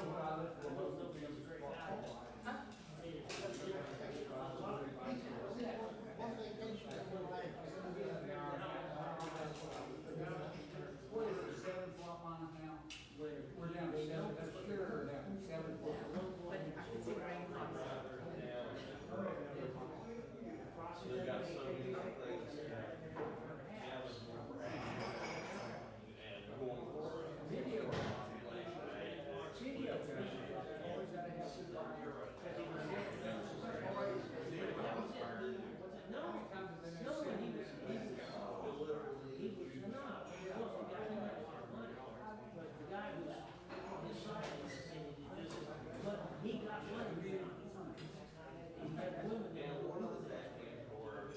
what I look for most of them is what is it, 7 flop lines now? We're down to 7, that's sure, we're down to 7 flop. They've got so many things and going for Video always got to have but the guy was deciding but he got money really. He had women and one of the things for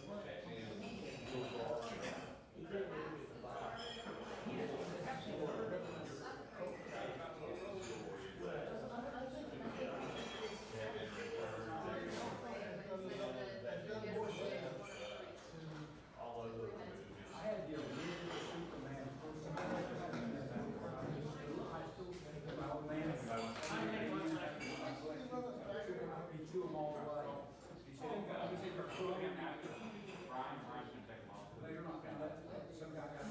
all over. I had the original Superman high school. My old man. He threw them all away. He said they're throwing them out. Brian's going to take them off. They're not going to let some guy got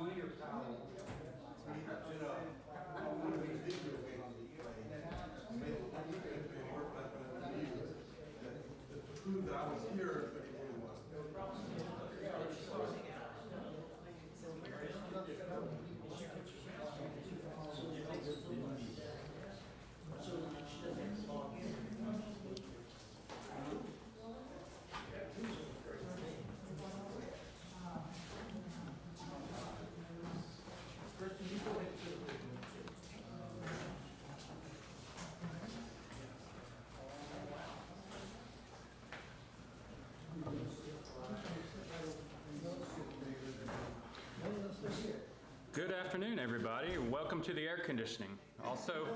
clear power. One of these video games that you play, to prove that I was here, but it really wasn't. Kristen, you go ahead to Good afternoon, everybody. Welcome to the air conditioning. Also,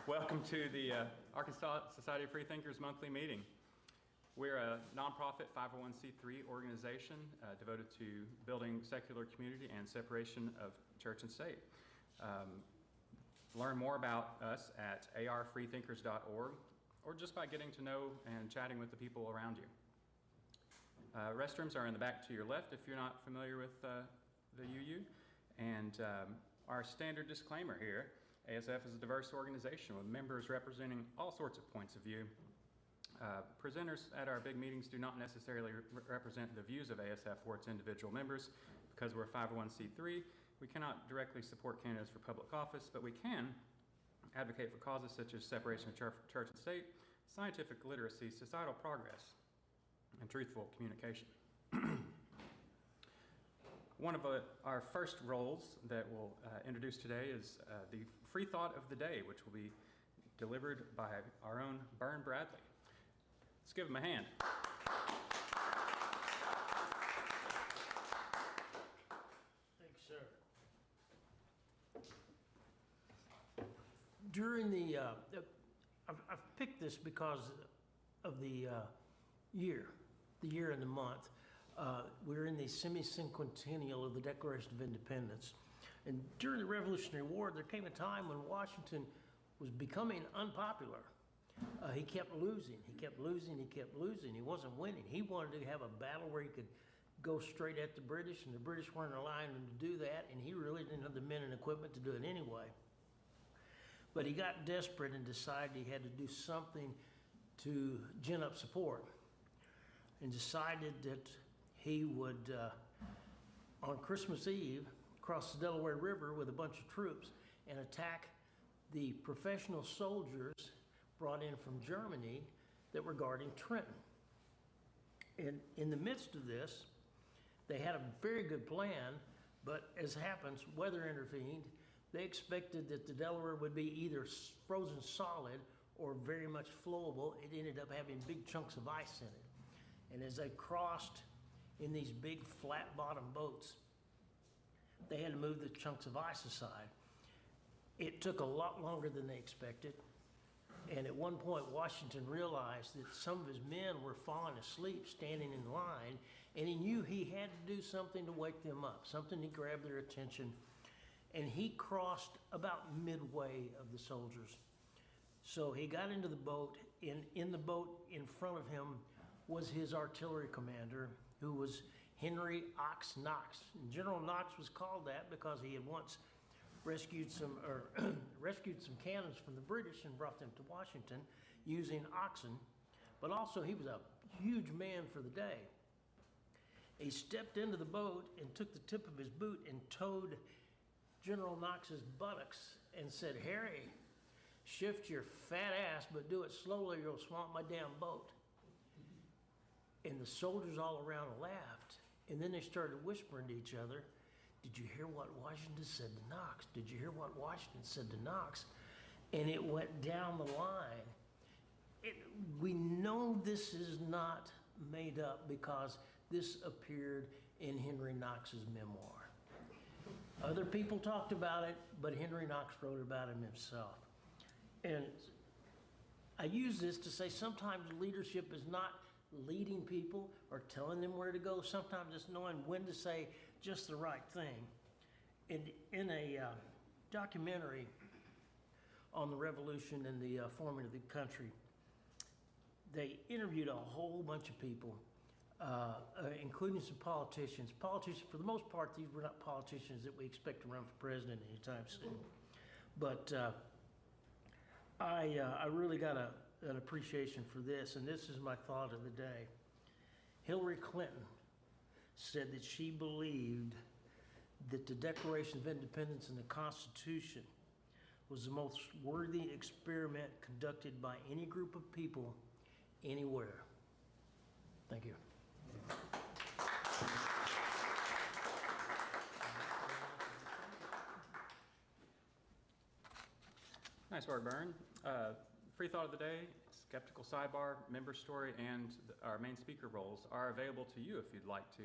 welcome to the Arkansas Society of Freethinkers monthly meeting. We're a nonprofit 501c3 organization devoted to building secular community and separation of church and state. Learn more about us at arfreethinkers.org or just by getting to know and chatting with the people around you. Restrooms are in the back to your left if you're not familiar with the UU. And our standard disclaimer here, ASF is a diverse organization with members representing all sorts of points of view. Presenters at our big meetings do not necessarily represent the views of ASF or its individual members. Because we're a 501c3, we cannot directly support candidates for public office, but we can advocate for causes such as separation of church and state, scientific literacy, societal progress, and truthful communication. One of our first roles that we'll introduce today is the free thought of the day, which will be delivered by our own Bern Bradley. Let's give him a hand. Thanks, sir. During I've picked this because of the year and the month. We're in the semi-cinquentennial of the Declaration of Independence. And during the Revolutionary War, there came a time when Washington was becoming unpopular. He kept losing. He wasn't winning. He wanted to have a battle where he could go straight at the British, and the British weren't allowing him to do that, and he really didn't have the men and equipment to do it anyway. But he got desperate and decided he had to do something to gin up support, and decided that he would, on Christmas Eve, cross the Delaware River with a bunch of troops and attack the professional soldiers brought in from Germany that were guarding Trenton. And in the midst of this, they had a very good plan, but as happens, weather intervened. They expected that the Delaware would be either frozen solid or very much flowable. It ended up having big chunks of ice in it. And as they crossed in these big flat bottom boats, they had to move the chunks of ice aside. It took a lot longer than they expected. And at one point, Washington realized that some of his men were falling asleep standing in line, and he knew he had to do something to wake them up, something to grab their attention. And he crossed about midway of the soldiers. So he got into the boat. In the boat in front of him was his artillery commander, who was Henry Ox Knox. And General Knox was called that because he had once rescued some cannons from the British and brought them to Washington using oxen. But also he was a huge man for the day. He stepped into the boat and took the tip of his boot and towed General Knox's buttocks and said, "Harry, shift your fat ass, but do it slowly or you'll swamp my damn boat." And the soldiers all around laughed. And then they started whispering to each other, "Did you hear what Washington said to Knox? Did you hear what Washington said to Knox?" And it went down the line. We know this is not made up because this appeared in Henry Knox's memoir. Other people talked about it, but Henry Knox wrote about him himself. And I use this to say sometimes leadership is not leading people or telling them where to go. Sometimes it's knowing when to say just the right thing. In a documentary on the revolution and the forming of the country, they interviewed a whole bunch of people, including some politicians. Politicians, for the most part, these were not politicians that we expect to run for president anytime soon. But I really got an appreciation for this, and this is my thought of the day. Hillary Clinton said that she believed that the Declaration of Independence and the Constitution was the most worthy experiment conducted by any group of people anywhere. Thank you. Nice work, Bern. Free thought of the day, skeptical sidebar, member story, and our main speaker roles are available to you if you'd like to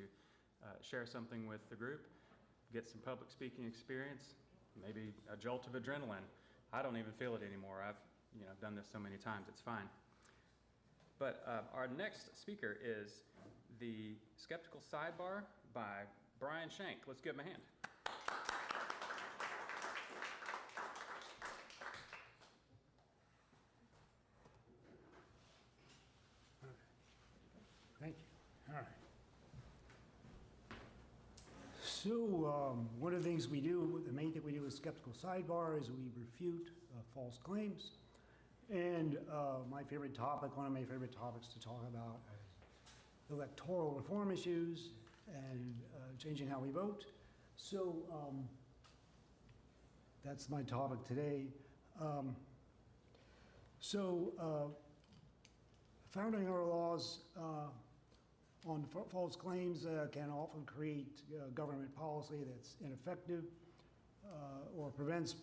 share something with the group, get some public speaking experience, maybe a jolt of adrenaline. I don't even feel it anymore. I've done this so many times, it's fine. But our next speaker is the Skeptical Sidebar by Brian Shank. Let's give him a hand. Thank you. All right. So one of the things we do, the main thing we do with Skeptical Sidebar is we refute false claims. And one of my favorite topics to talk about is electoral reform issues and changing how we vote. So that's my topic today. Founding our laws on false claims can often create government policy that's ineffective or prevents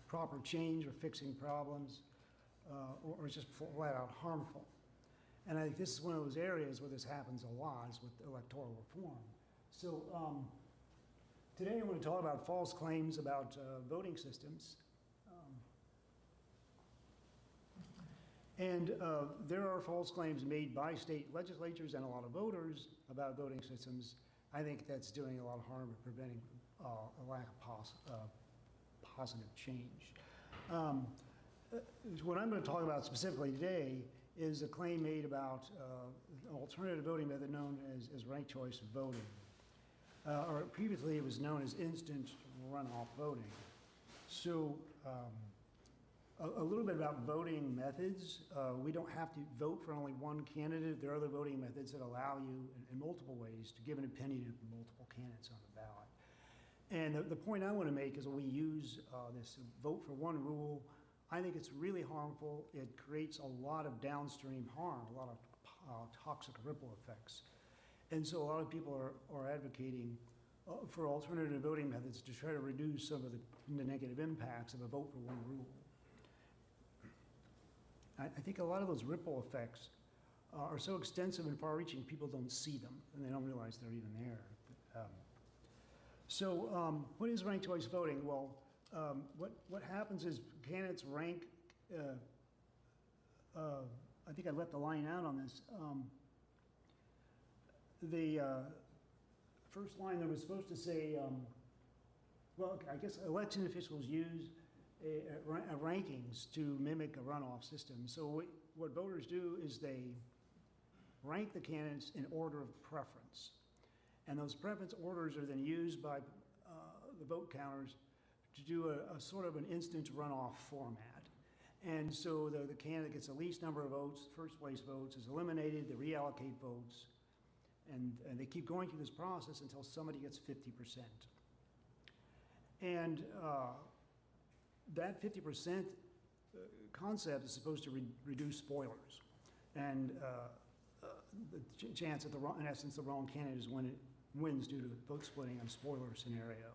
proper change or fixing problems or is just flat out harmful. And I think this is one of those areas where this happens a lot, is with electoral reform. So today I want to talk about false claims about voting systems. And there are false claims made by state legislatures and a lot of voters about voting systems. I think that's doing a lot of harm and preventing a lack of positive change. What I'm going to talk about specifically today is a claim made about an alternative voting method known as ranked choice voting. Or previously it was known as instant runoff voting. So a little bit about voting methods. We don't have to vote for only one candidate. There are other voting methods that allow you in multiple ways to give an opinion to multiple candidates on the ballot. And the point I want to make is when we use this vote for one rule, I think it's really harmful. It creates a lot of downstream harm, a lot of toxic ripple effects. And so a lot of people are advocating for alternative voting methods to try to reduce some of the negative impacts of a vote for one rule. I think a lot of those ripple effects are so extensive and far-reaching, people don't see them, and they don't realize they're even there. What is ranked choice voting? Well, what happens is candidates rank I think I left the line out on this. The first line there was supposed to say, well, I guess election officials use rankings to mimic a runoff system. So what voters do is they rank the candidates in order of preference. And those preference orders are then used by the vote counters to do a sort of an instant runoff format. And so the candidate gets the least number of votes, first place votes, is eliminated, they reallocate votes, and they keep going through this process until somebody gets 50%. And that 50% concept is supposed to reduce spoilers. And the chance that, in essence, the wrong candidate is when it wins due to vote splitting on spoiler scenario.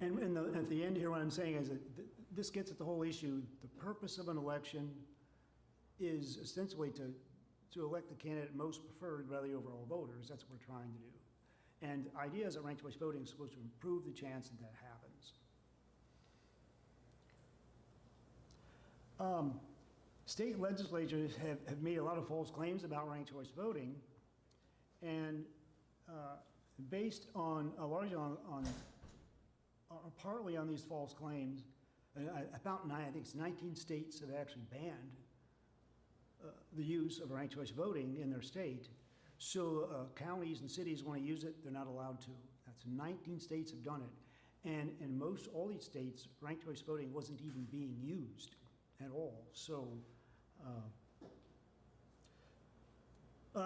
At the end here, what I'm saying is that this gets at the whole issue. The purpose of an election is ostensibly to elect the candidate most preferred by the overall voters. That's what we're trying to do. And the idea is that ranked choice voting is supposed to improve the chance that that happens. State legislatures have made a lot of false claims about ranked choice voting, and based on largely or partly on these false claims, I think it's 19 states have actually banned the use of ranked choice voting in their state. So counties and cities want to use it, they're not allowed to. That's 19 states have done it. And in all these states, ranked choice voting wasn't even being used at all. So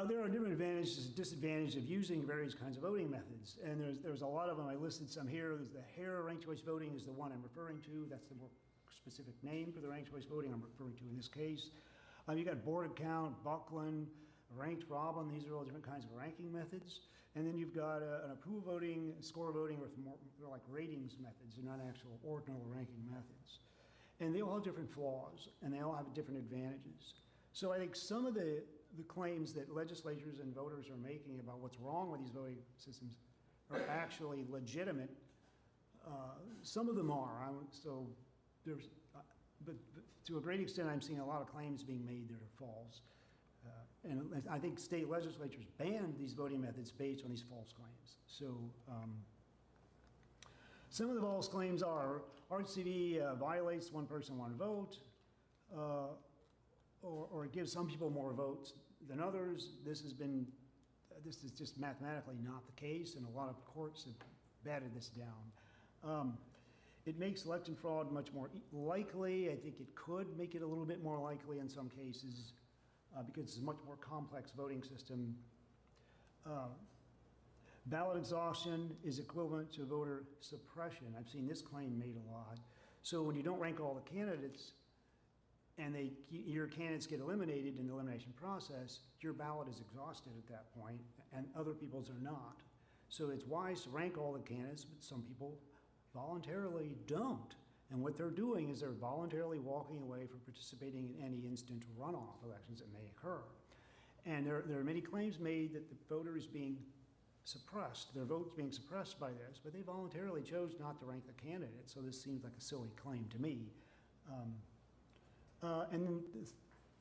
there are different advantages and disadvantages of using various kinds of voting methods. And there's a lot of them. I listed some here. There's the Hare ranked choice voting is the one I'm referring to. That's the more specific name for the ranked choice voting I'm referring to in this case. You got board count, Buckland, ranked robin. These are all different kinds of ranking methods. And then you've got an approval voting, score voting, or they're like ratings methods. They're not actual ordinal ranking methods. And they all have different flaws, and they all have different advantages. So I think some of the claims that legislators and voters are making about what's wrong with these voting systems are actually legitimate. Some of them are. But to a great extent, I'm seeing a lot of claims being made that are false. And I think state legislatures banned these voting methods based on these false claims. So some of the false claims are RCV violates one person, one vote, or it gives some people more votes than others. This is just mathematically not the case, and a lot of courts have batted this down. It makes election fraud much more likely. I think it could make it a little bit more likely in some cases because it's a much more complex voting system. Ballot exhaustion is equivalent to voter suppression. I've seen this claim made a lot. So when you don't rank all the candidates and your candidates get eliminated in the elimination process, your ballot is exhausted at that point and other people's are not. So it's wise to rank all the candidates, but some people voluntarily don't. And what they're doing is they're voluntarily walking away from participating in any instant runoff elections that may occur. And there are many claims made that the voter is being suppressed, their vote's being suppressed by this, but they voluntarily chose not to rank the candidate, so this seems like a silly claim to me. And then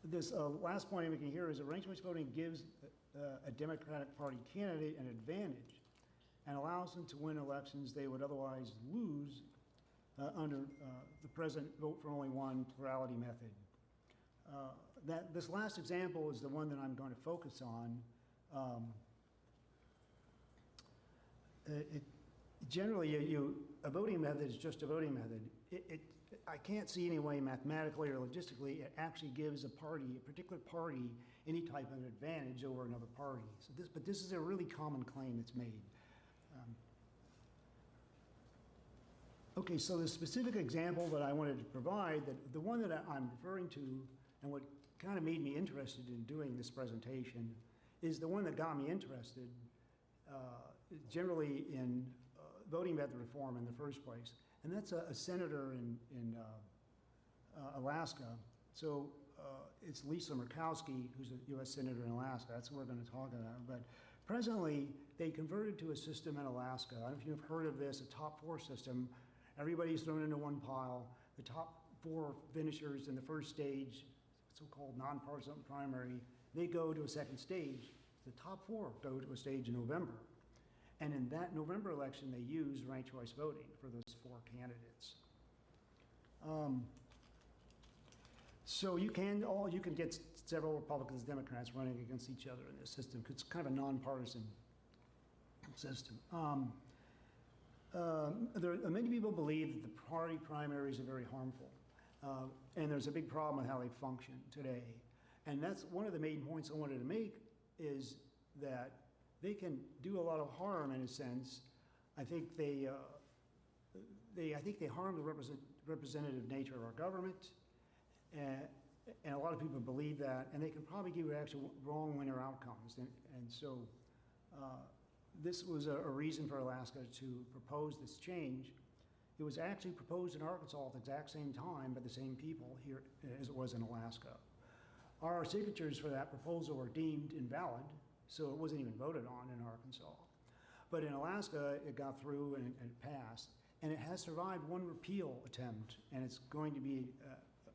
this last point I'm making here is that ranked choice voting gives a Democratic Party candidate an advantage and allows them to win elections they would otherwise lose under the present vote for only one plurality method. This last example is the one that I'm going to focus on. Generally, a voting method is just a voting method. I can't see any way mathematically or logistically it actually gives a particular party, any type of advantage over another party. But this is a really common claim that's made. Okay, so the specific example that I wanted to provide, the one that I'm referring to, and what kind of made me interested in doing this presentation, is the one that got me interested generally in voting method reform in the first place. And that's a senator in Alaska. So it's Lisa Murkowski, who's a U.S. senator in Alaska. That's what we're going to talk about. But presently, they converted to a system in Alaska. I don't know if you've heard of this, a top four system. Everybody's thrown into one pile. The top 4 finishers in the first stage, so-called nonpartisan primary, they go to a second stage. The top 4 go to a stage in November. And in that November election, they use ranked choice voting for those 4 candidates. So you can get several Republicans and Democrats running against each other in this system, because it's kind of a nonpartisan system. Many people believe that the party primaries are very harmful, and there's a big problem with how they function today. And that's one of the main points I wanted to make, is that they can do a lot of harm in a sense. I think they harm the representative nature of our government, and a lot of people believe that, and they can probably give you actual wrong winner outcomes. And so this was a reason for Alaska to propose this change. It was actually proposed in Arkansas at the exact same time by the same people here as it was in Alaska. Our signatures for that proposal were deemed invalid, so it wasn't even voted on in Arkansas. But in Alaska, it got through and it passed. And it has survived one repeal attempt, and it's going to be,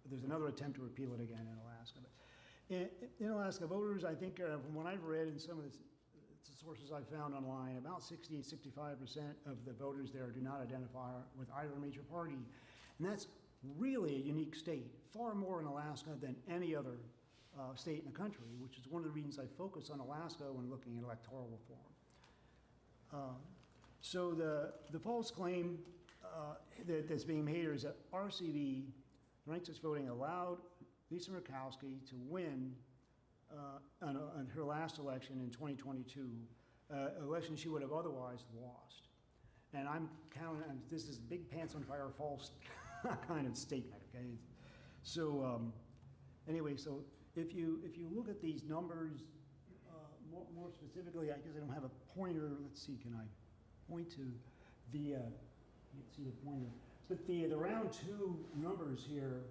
there's another attempt to repeal it again in Alaska. But in Alaska, voters, I think, from what I've read in some of the sources I've found online, about 60, 65% of the voters there do not identify with either major party. And that's really a unique state, far more in Alaska than any other state in the country, which is one of the reasons I focus on Alaska when looking at electoral reform. So the false claim that's being made is that RCV, ranked choice voting, allowed Lisa Murkowski to win on her last election in 2022, election she would have otherwise lost. And I'm counting, this is big pants on fire false kind of statement, okay? So anyway, so if you look at these numbers more specifically, I guess I don't have a pointer. Let's see, can I point to the, you can see the pointer. But the round 2 numbers here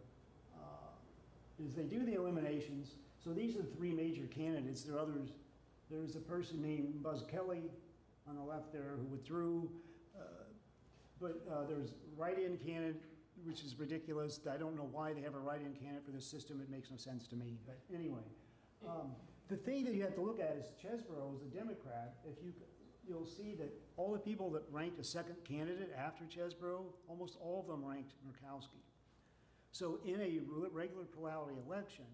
is they do the eliminations. So these are the 3 major candidates. There are others. There's a person named Buzz Kelly on the left there who withdrew. But there's write-in candidate, which is ridiculous. I don't know why they have a write-in candidate for this system. It makes no sense to me. But anyway, the thing that you have to look at is Chesbrough is a Democrat. You'll see that all the people that ranked a second candidate after Chesbrough, almost all of them ranked Murkowski. So in a regular plurality election,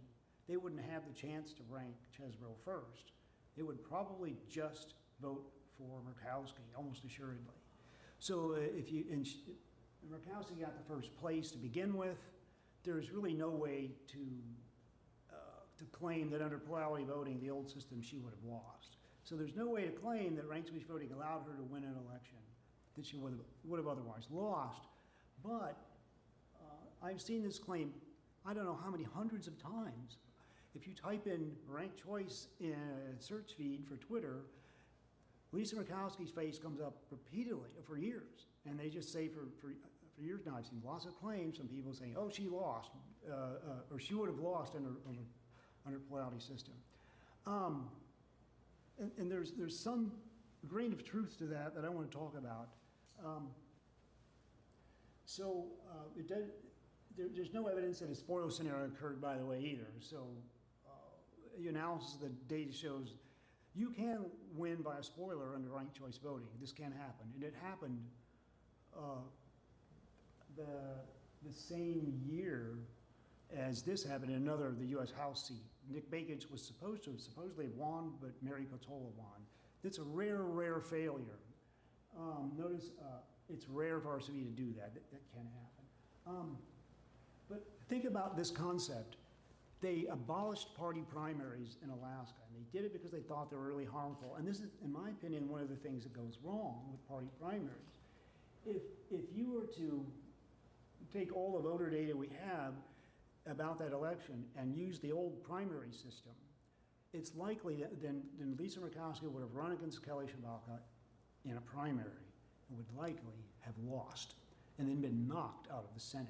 they wouldn't have the chance to rank Chesbrough first. They would probably just vote for Murkowski, almost assuredly. So and Murkowski got the first place to begin with, there's really no way to claim that under plurality voting, the old system, she would have lost. So there's no way to claim that ranked choice voting allowed her to win an election that she would have otherwise lost. But I've seen this claim, I don't know how many hundreds of times. If you type in ranked choice in a search feed for Twitter, Lisa Murkowski's face comes up repeatedly for years. And they just say for years now, I've seen lots of claims from people saying, oh, she lost, or she would have lost under plurality system. And there's some grain of truth to that I want to talk about. There's no evidence that a spoil scenario occurred, by the way, either. So the analysis of the data shows you can win by a spoiler under ranked choice voting. This can happen, and it happened the same year as this happened in another of the U.S. House seat. Nick Bakich was supposedly have won, but Mary Peltola won. That's a rare failure. Notice it's rare for RCV to do that. That can happen. But think about this concept. They abolished party primaries in Alaska, and they did it because they thought they were really harmful. And this is, in my opinion, one of the things that goes wrong with party primaries. If you were to take all the voter data we have about that election and use the old primary system, it's likely that then Lisa Murkowski would have run against Kelly Tshibaka in a primary and would likely have lost and then been knocked out of the Senate.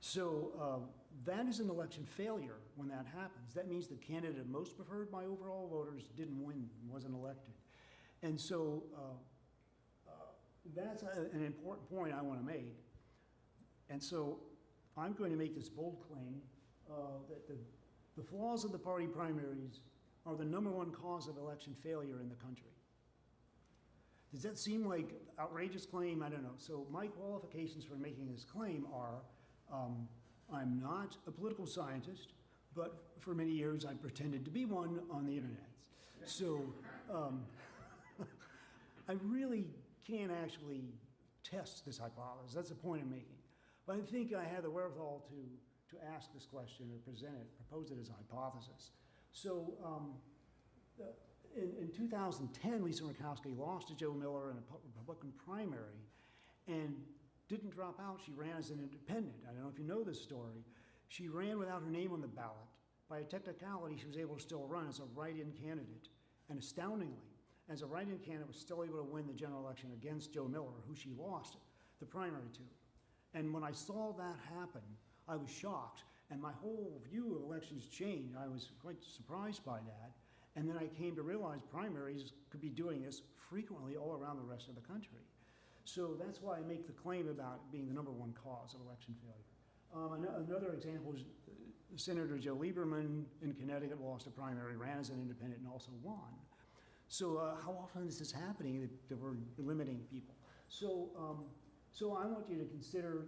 So that is an election failure when that happens. That means the candidate most preferred by overall voters didn't win, wasn't elected. And so that's an important point I want to make. And so I'm going to make this bold claim that the flaws of the party primaries are the #1 cause of election failure in the country. Does that seem like outrageous claim? I don't know. So my qualifications for making this claim are, I'm not a political scientist, but for many years I pretended to be one on the internet. So I really can't actually test this hypothesis. That's the point I'm making. But I think I have the wherewithal to ask this question or present it, propose it as a hypothesis. So in 2010, Lisa Murkowski lost to Joe Miller in a Republican primary and didn't drop out. She ran as an independent. I don't know if you know this story. She ran without her name on the ballot. By a technicality, she was able to still run as a write-in candidate. And astoundingly, as a write-in candidate, was still able to win the general election against Joe Miller, who she lost the primary to. And when I saw that happen, I was shocked, and my whole view of elections changed. I was quite surprised by that. And then I came to realize primaries could be doing this frequently all around the rest of the country. So that's why I make the claim about it being the #1 cause of election failure. Another example is Senator Joe Lieberman in Connecticut lost a primary, ran as an independent, and also won. So how often is this happening that we're limiting people? So I want you to consider,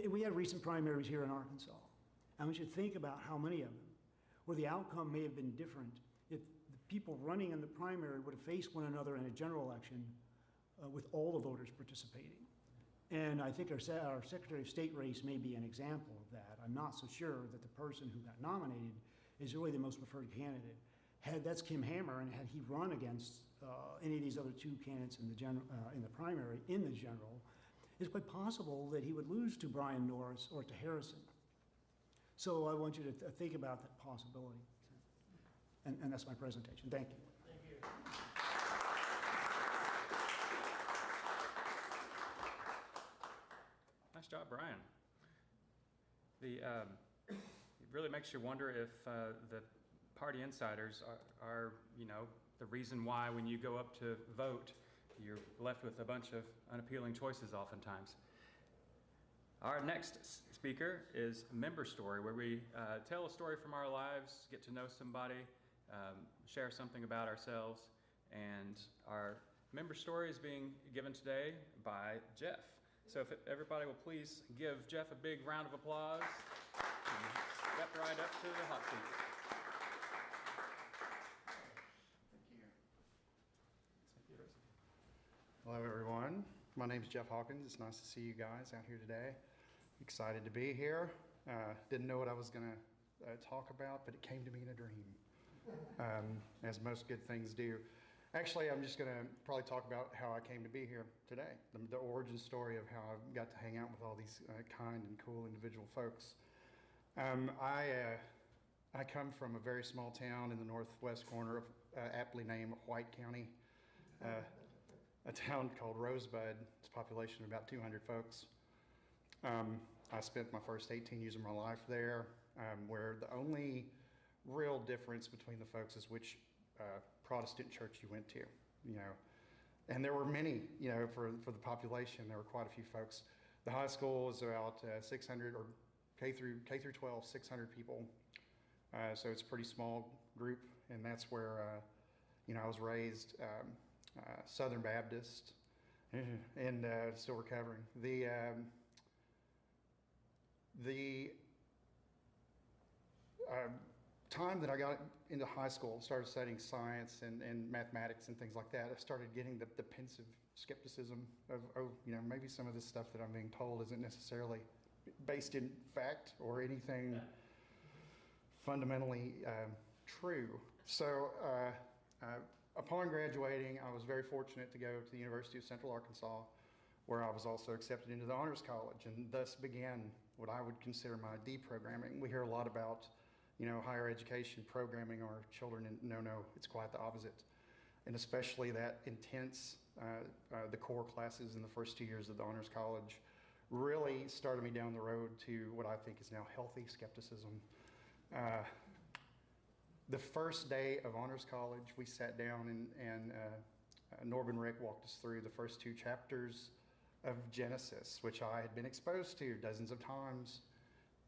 we had recent primaries here in Arkansas. I want you to think about how many of them, where the outcome may have been different if the people running in the primary would have faced one another in a general election with all the voters participating. And I think our Secretary of State race may be an example of that. I'm not so sure that the person who got nominated is really the most preferred candidate. That's Kim Hammer, and had he run against any of these other two candidates in the primary, in the general, it's quite possible that he would lose to Brian Norris or to Harrison. So I want you to think about that possibility. And that's my presentation. Thank you. Thank you. Nice job, Brian. It really makes you wonder if the party insiders are, you know, the reason why when you go up to vote, you're left with a bunch of unappealing choices oftentimes. Our next speaker is Member Story, where we tell a story from our lives, get to know somebody, share something about ourselves, and our Member Story is being given today by Jeff. So if everybody will please give Jeff a big round of applause and step right up to the hot seat. Hello, everyone. My name is Jeff Hawkins. It's nice to see you guys out here today. Excited to be here. Didn't know what I was going to talk about, but it came to me in a dream, as most good things do. Actually, I'm just going to probably talk about how I came to be here today, the origin story of how I got to hang out with all these kind and cool individual folks. I come from a very small town in the northwest corner of aptly named White County, a town called Rosebud. It's a population of about 200 folks. I spent my first 18 years of my life there, where the only real difference between the folks is which Protestant church you went to, you know. And there were many, you know, for the population, there were quite a few folks. The high school is about 600, or K through 12, 600 people. So it's a pretty small group, and that's where, you know, I was raised Southern Baptist, and still recovering. The time that I got into high school, started studying science and mathematics and things like that, I started getting the pensive skepticism of, oh, you know, maybe some of this stuff that I'm being told isn't necessarily based in fact or anything fundamentally true. So upon graduating, I was very fortunate to go to the University of Central Arkansas, where I was also accepted into the Honors College, and thus began what I would consider my deprogramming. We hear a lot about, you know, higher education programming our children, and no, it's quite the opposite. And especially that intense, the core classes in the first 2 years of the Honors College really started me down the road to what I think is now healthy skepticism. The first day of Honors College, we sat down and Norman Rick walked us through the first 2 chapters of Genesis, which I had been exposed to dozens of times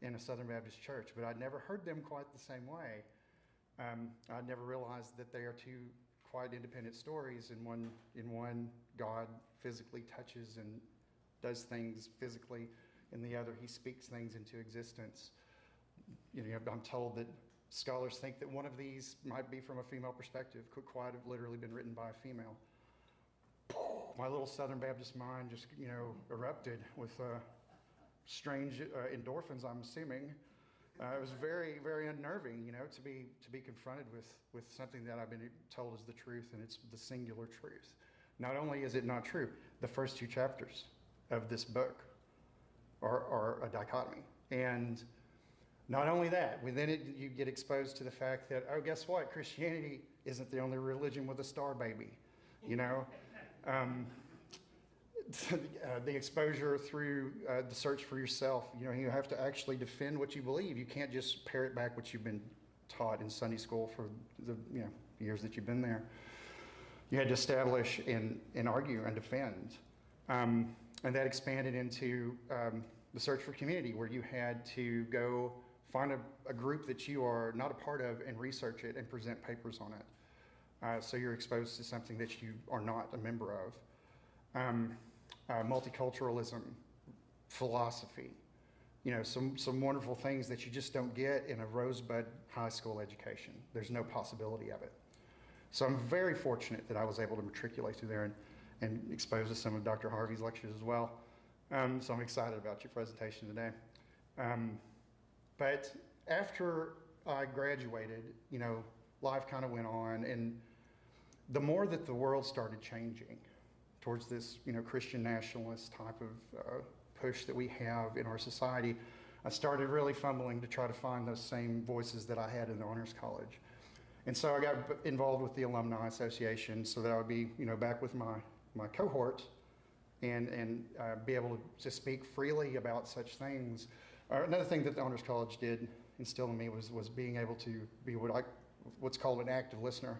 in a Southern Baptist church, but I'd never heard them quite the same way. I'd never realized that they are two quite independent stories. In one, God physically touches and does things physically. In the other, he speaks things into existence. You know, I'm told that scholars think that one of these might be from a female perspective, could quite have literally been written by a female. My little Southern Baptist mind just, you know, erupted with strange endorphins, I'm assuming. It was very, very unnerving, you know, to be confronted with something that I've been told is the truth, and it's the singular truth. Not only is it not true, the first 2 chapters of this book are a dichotomy. And not only that, you get exposed to the fact that, oh, guess what? Christianity isn't the only religion with a star baby, you know? The exposure through the search for yourself, you know, you have to actually defend what you believe. You can't just parrot back what you've been taught in Sunday school for the years that you've been there. You had to establish and argue and defend. And that expanded into the search for community, where you had to go find a group that you are not a part of and research it and present papers on it. So you're exposed to something that you are not a member of. Multiculturalism, philosophy, you know, some wonderful things that you just don't get in a Rosebud high school education. There's no possibility of it. So I'm very fortunate that I was able to matriculate through there and expose to some of Dr. Harvey's lectures as well. So I'm excited about your presentation today. But after I graduated, you know, life kind of went on, and the more that the world started changing towards this, you know, Christian nationalist type of push that we have in our society, I started really fumbling to try to find those same voices that I had in the honors college. And so I got involved with the Alumni Association so that I would be, you know, back with my cohort and be able to speak freely about such things. Another thing that the honors college did instill in me was being able to be what's called an active listener.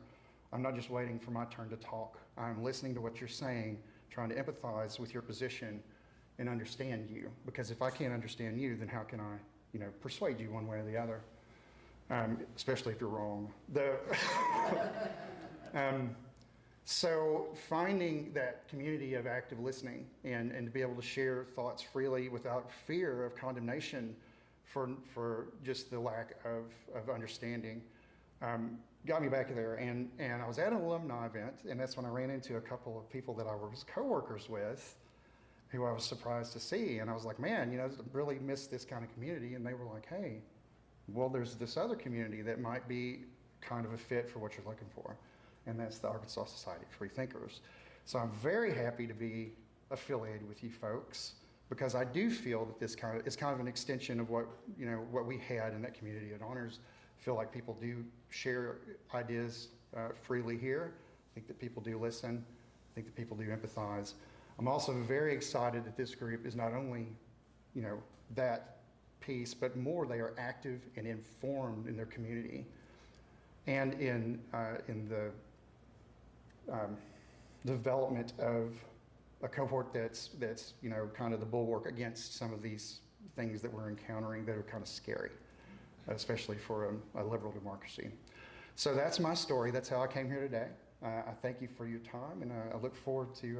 I'm not just waiting for my turn to talk. I'm listening to what you're saying, trying to empathize with your position and understand you. Because if I can't understand you, then how can I, you know, persuade you one way or the other? Especially if you're wrong. So finding that community of active listening and to be able to share thoughts freely without fear of condemnation for just the lack of understanding got me back there. And I was at an alumni event, and that's when I ran into a couple of people that I was coworkers with who I was surprised to see. And I was like, man, you know, I really miss this kind of community. And they were like, hey, well, there's this other community that might be kind of a fit for what you're looking for. And that's the Arkansas Society of Free Thinkers. So I'm very happy to be affiliated with you folks, because I do feel that this is kind of an extension of what we had in that community at Honors. I feel like people do share ideas freely here. I think that people do listen. I think that people do empathize. I'm also very excited that this group is not only, you know, that piece, but more, they are active and informed in their community and in the development of a cohort that's you know, kind of the bulwark against some of these things that we're encountering that are kind of scary, especially for a liberal democracy. So that's my story. That's how I came here today. I thank you for your time, and I look forward to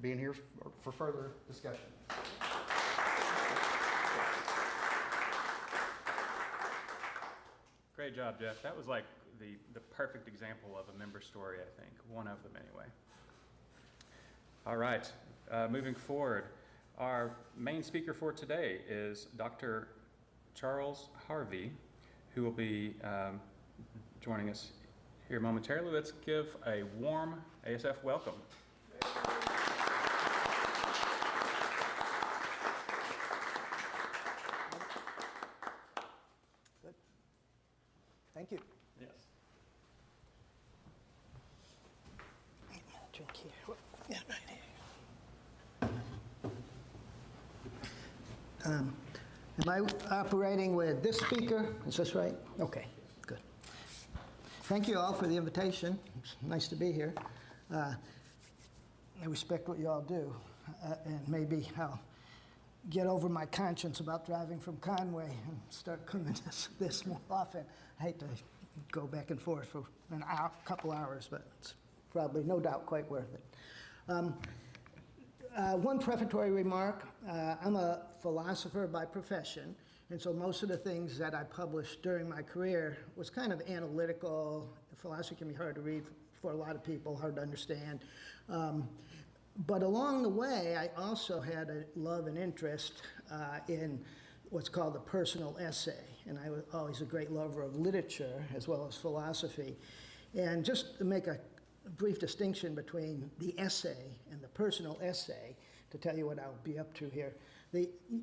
being here for further discussion. Great job, Jeff. That was like the perfect example of a member story, I think. One of them, anyway. All right, moving forward, our main speaker for today is Dr. Charles Harvey, who will be joining us here momentarily. Let's give a warm ASF welcome. Good. Thank you. Yes. Drink here. Yeah, right here. Am I operating with this speaker? Is this right? Okay, good. Thank you all for the invitation. It's nice to be here. I respect what you all do. and maybe I'll get over my conscience about driving from Conway and start coming to this more often. I hate to go back and forth for an hour, couple hours, but it's probably no doubt quite worth it. One prefatory remark, I'm a philosopher by profession, and so most of the things that I published during my career was kind of analytical. Philosophy can be hard to read for a lot of people, hard to understand. But along the way, I also had a love and interest in what's called the personal essay, and I was always a great lover of literature as well as philosophy. And just to make a brief distinction between the essay and the personal essay, to tell you what I'll be up to here.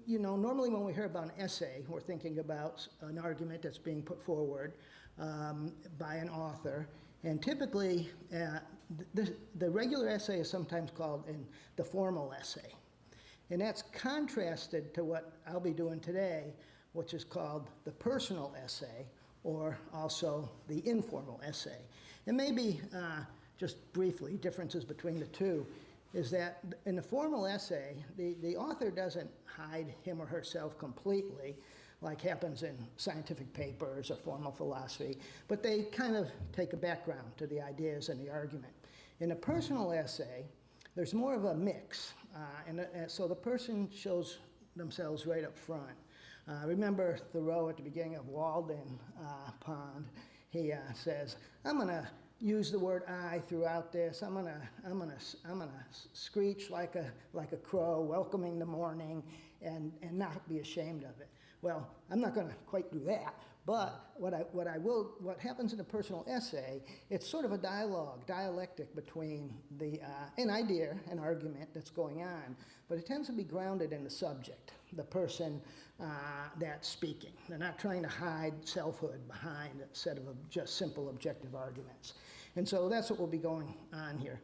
Normally when we hear about an essay, we're thinking about an argument that's being put forward by an author, and typically the regular essay is sometimes called the formal essay. And that's contrasted to what I'll be doing today, which is called the personal essay, or also the informal essay. And maybe, just briefly, differences between the two is that in the formal essay, the author doesn't hide him or herself completely, like happens in scientific papers or formal philosophy, but they kind of take a background to the ideas and the argument. In a personal essay, there's more of a mix, so the person shows themselves right up front. Remember Thoreau at the beginning of Walden Pond, he says, I'm gonna use the word I throughout this. I'm gonna screech like a crow, welcoming the morning, and not be ashamed of it. Well, I'm not gonna quite do that, but what happens in a personal essay, it's sort of a dialectic between an idea, an argument that's going on, but it tends to be grounded in the subject, the person that's speaking. They're not trying to hide selfhood behind a set of just simple objective arguments. And so that's what will be going on here.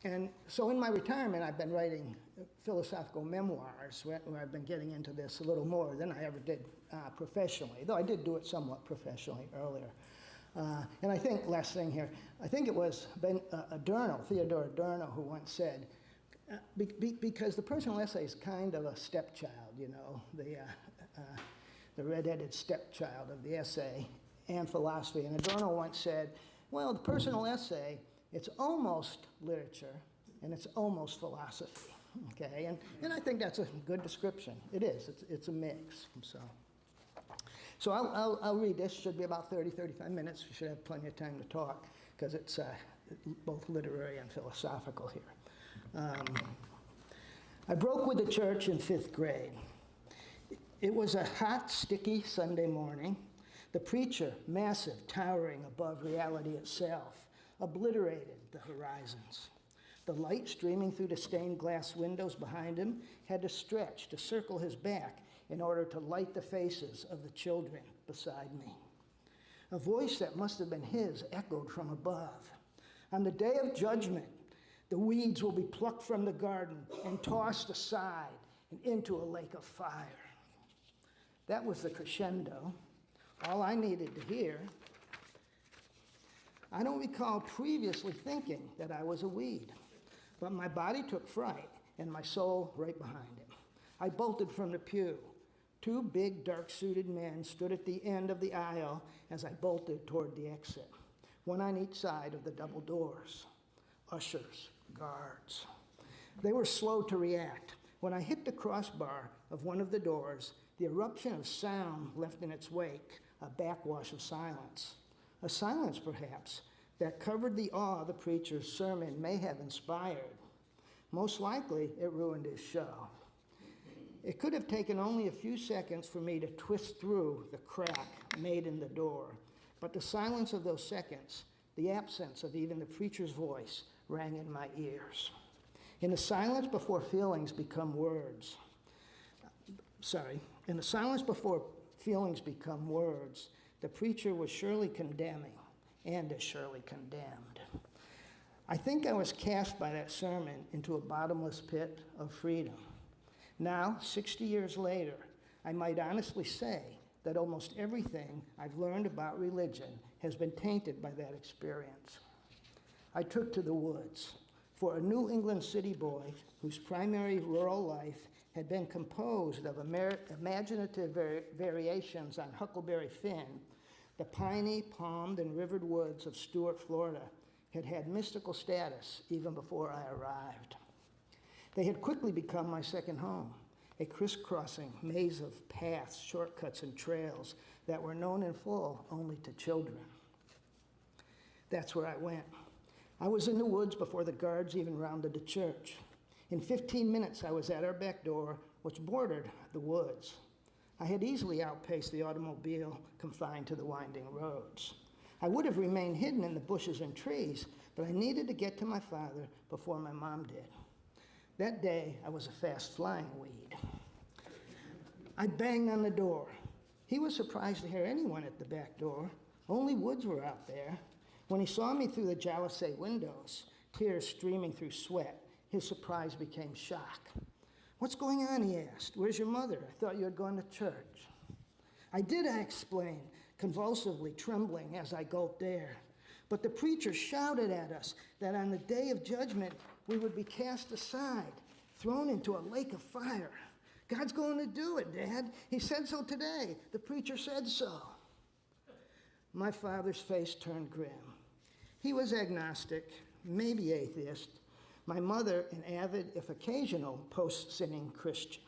And so in my retirement, I've been writing philosophical memoirs where I've been getting into this a little more than I ever did professionally, though I did do it somewhat professionally earlier. And I think, last thing here, I think it was Theodore Adorno, who once said, because the personal essay is kind of a stepchild, the red-headed stepchild of the essay and philosophy. And Adorno once said, well, the personal essay, it's almost literature and it's almost philosophy, okay? And I think that's a good description. It is, it's a mix, So I'll read this, should be about 30, 35 minutes. We should have plenty of time to talk because it's both literary and philosophical here. I broke with the church in 5th grade. It was a hot, sticky Sunday morning. The preacher, massive, towering above reality itself, obliterated the horizons. The light streaming through the stained glass windows behind him had to stretch to circle his back in order to light the faces of the children beside me. A voice that must have been his echoed from above. On the day of judgment, the weeds will be plucked from the garden and tossed aside and into a lake of fire. That was the crescendo, all I needed to hear. I don't recall previously thinking that I was a weed, but my body took fright and my soul right behind it. I bolted from the pew. 2 big, dark-suited men stood at the end of the aisle as I bolted toward the exit, one on each side of the double doors. Ushers, guards. They were slow to react. When I hit the crossbar of one of the doors, the eruption of sound left in its wake a backwash of silence. A silence, perhaps, that covered the awe the preacher's sermon may have inspired. Most likely, it ruined his show. It could have taken only a few seconds for me to twist through the crack made in the door, but the silence of those seconds, the absence of even the preacher's voice, rang in my ears. In the silence before feelings become words, the preacher was surely condemning and is surely condemned. I think I was cast by that sermon into a bottomless pit of freedom. Now, 60 years later, I might honestly say that almost everything I've learned about religion has been tainted by that experience. I took to the woods, for a New England city boy whose primary rural life had been composed of imaginative variations on Huckleberry Finn, the piney, palmed, and rivered woods of Stuart, Florida, had mystical status even before I arrived. They had quickly become my second home, a crisscrossing maze of paths, shortcuts, and trails that were known in full only to children. That's where I went. I was in the woods before the guards even rounded the church. In 15 minutes, I was at our back door, which bordered the woods. I had easily outpaced the automobile confined to the winding roads. I would have remained hidden in the bushes and trees, but I needed to get to my father before my mom did. That day, I was a fast-flying weed. I banged on the door. He was surprised to hear anyone at the back door. Only woods were out there. When he saw me through the jalousie windows, tears streaming through sweat, his surprise became shock. "What's going on?" he asked. "Where's your mother? I thought you had gone to church." I explained, convulsively trembling as I gulped air. But the preacher shouted at us that on the day of judgment, we would be cast aside, thrown into a lake of fire. "God's going to do it, Dad. He said so today. The preacher said so." My father's face turned grim. He was agnostic, maybe atheist. My mother, an avid, if occasional, post-sinning Christian.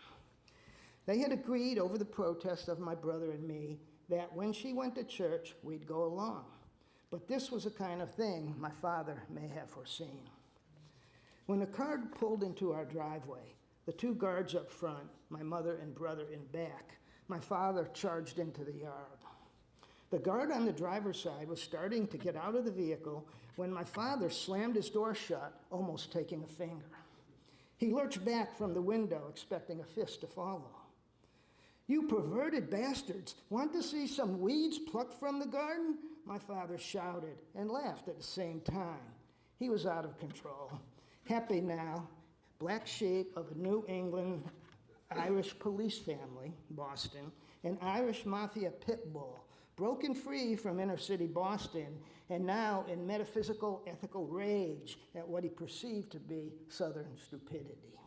They had agreed over the protest of my brother and me that when she went to church, we'd go along. But this was the kind of thing my father may have foreseen. When the car pulled into our driveway, the two guards up front, my mother and brother in back, my father charged into the yard. The guard on the driver's side was starting to get out of the vehicle when my father slammed his door shut, almost taking a finger. He lurched back from the window, expecting a fist to follow. "You perverted bastards, want to see some weeds plucked from the garden?" my father shouted and laughed at the same time. He was out of control. Happy now, black sheep of a New England Irish police family, Boston, an Irish mafia pit bull, broken free from inner city Boston, and now in metaphysical, ethical rage at what he perceived to be Southern stupidity.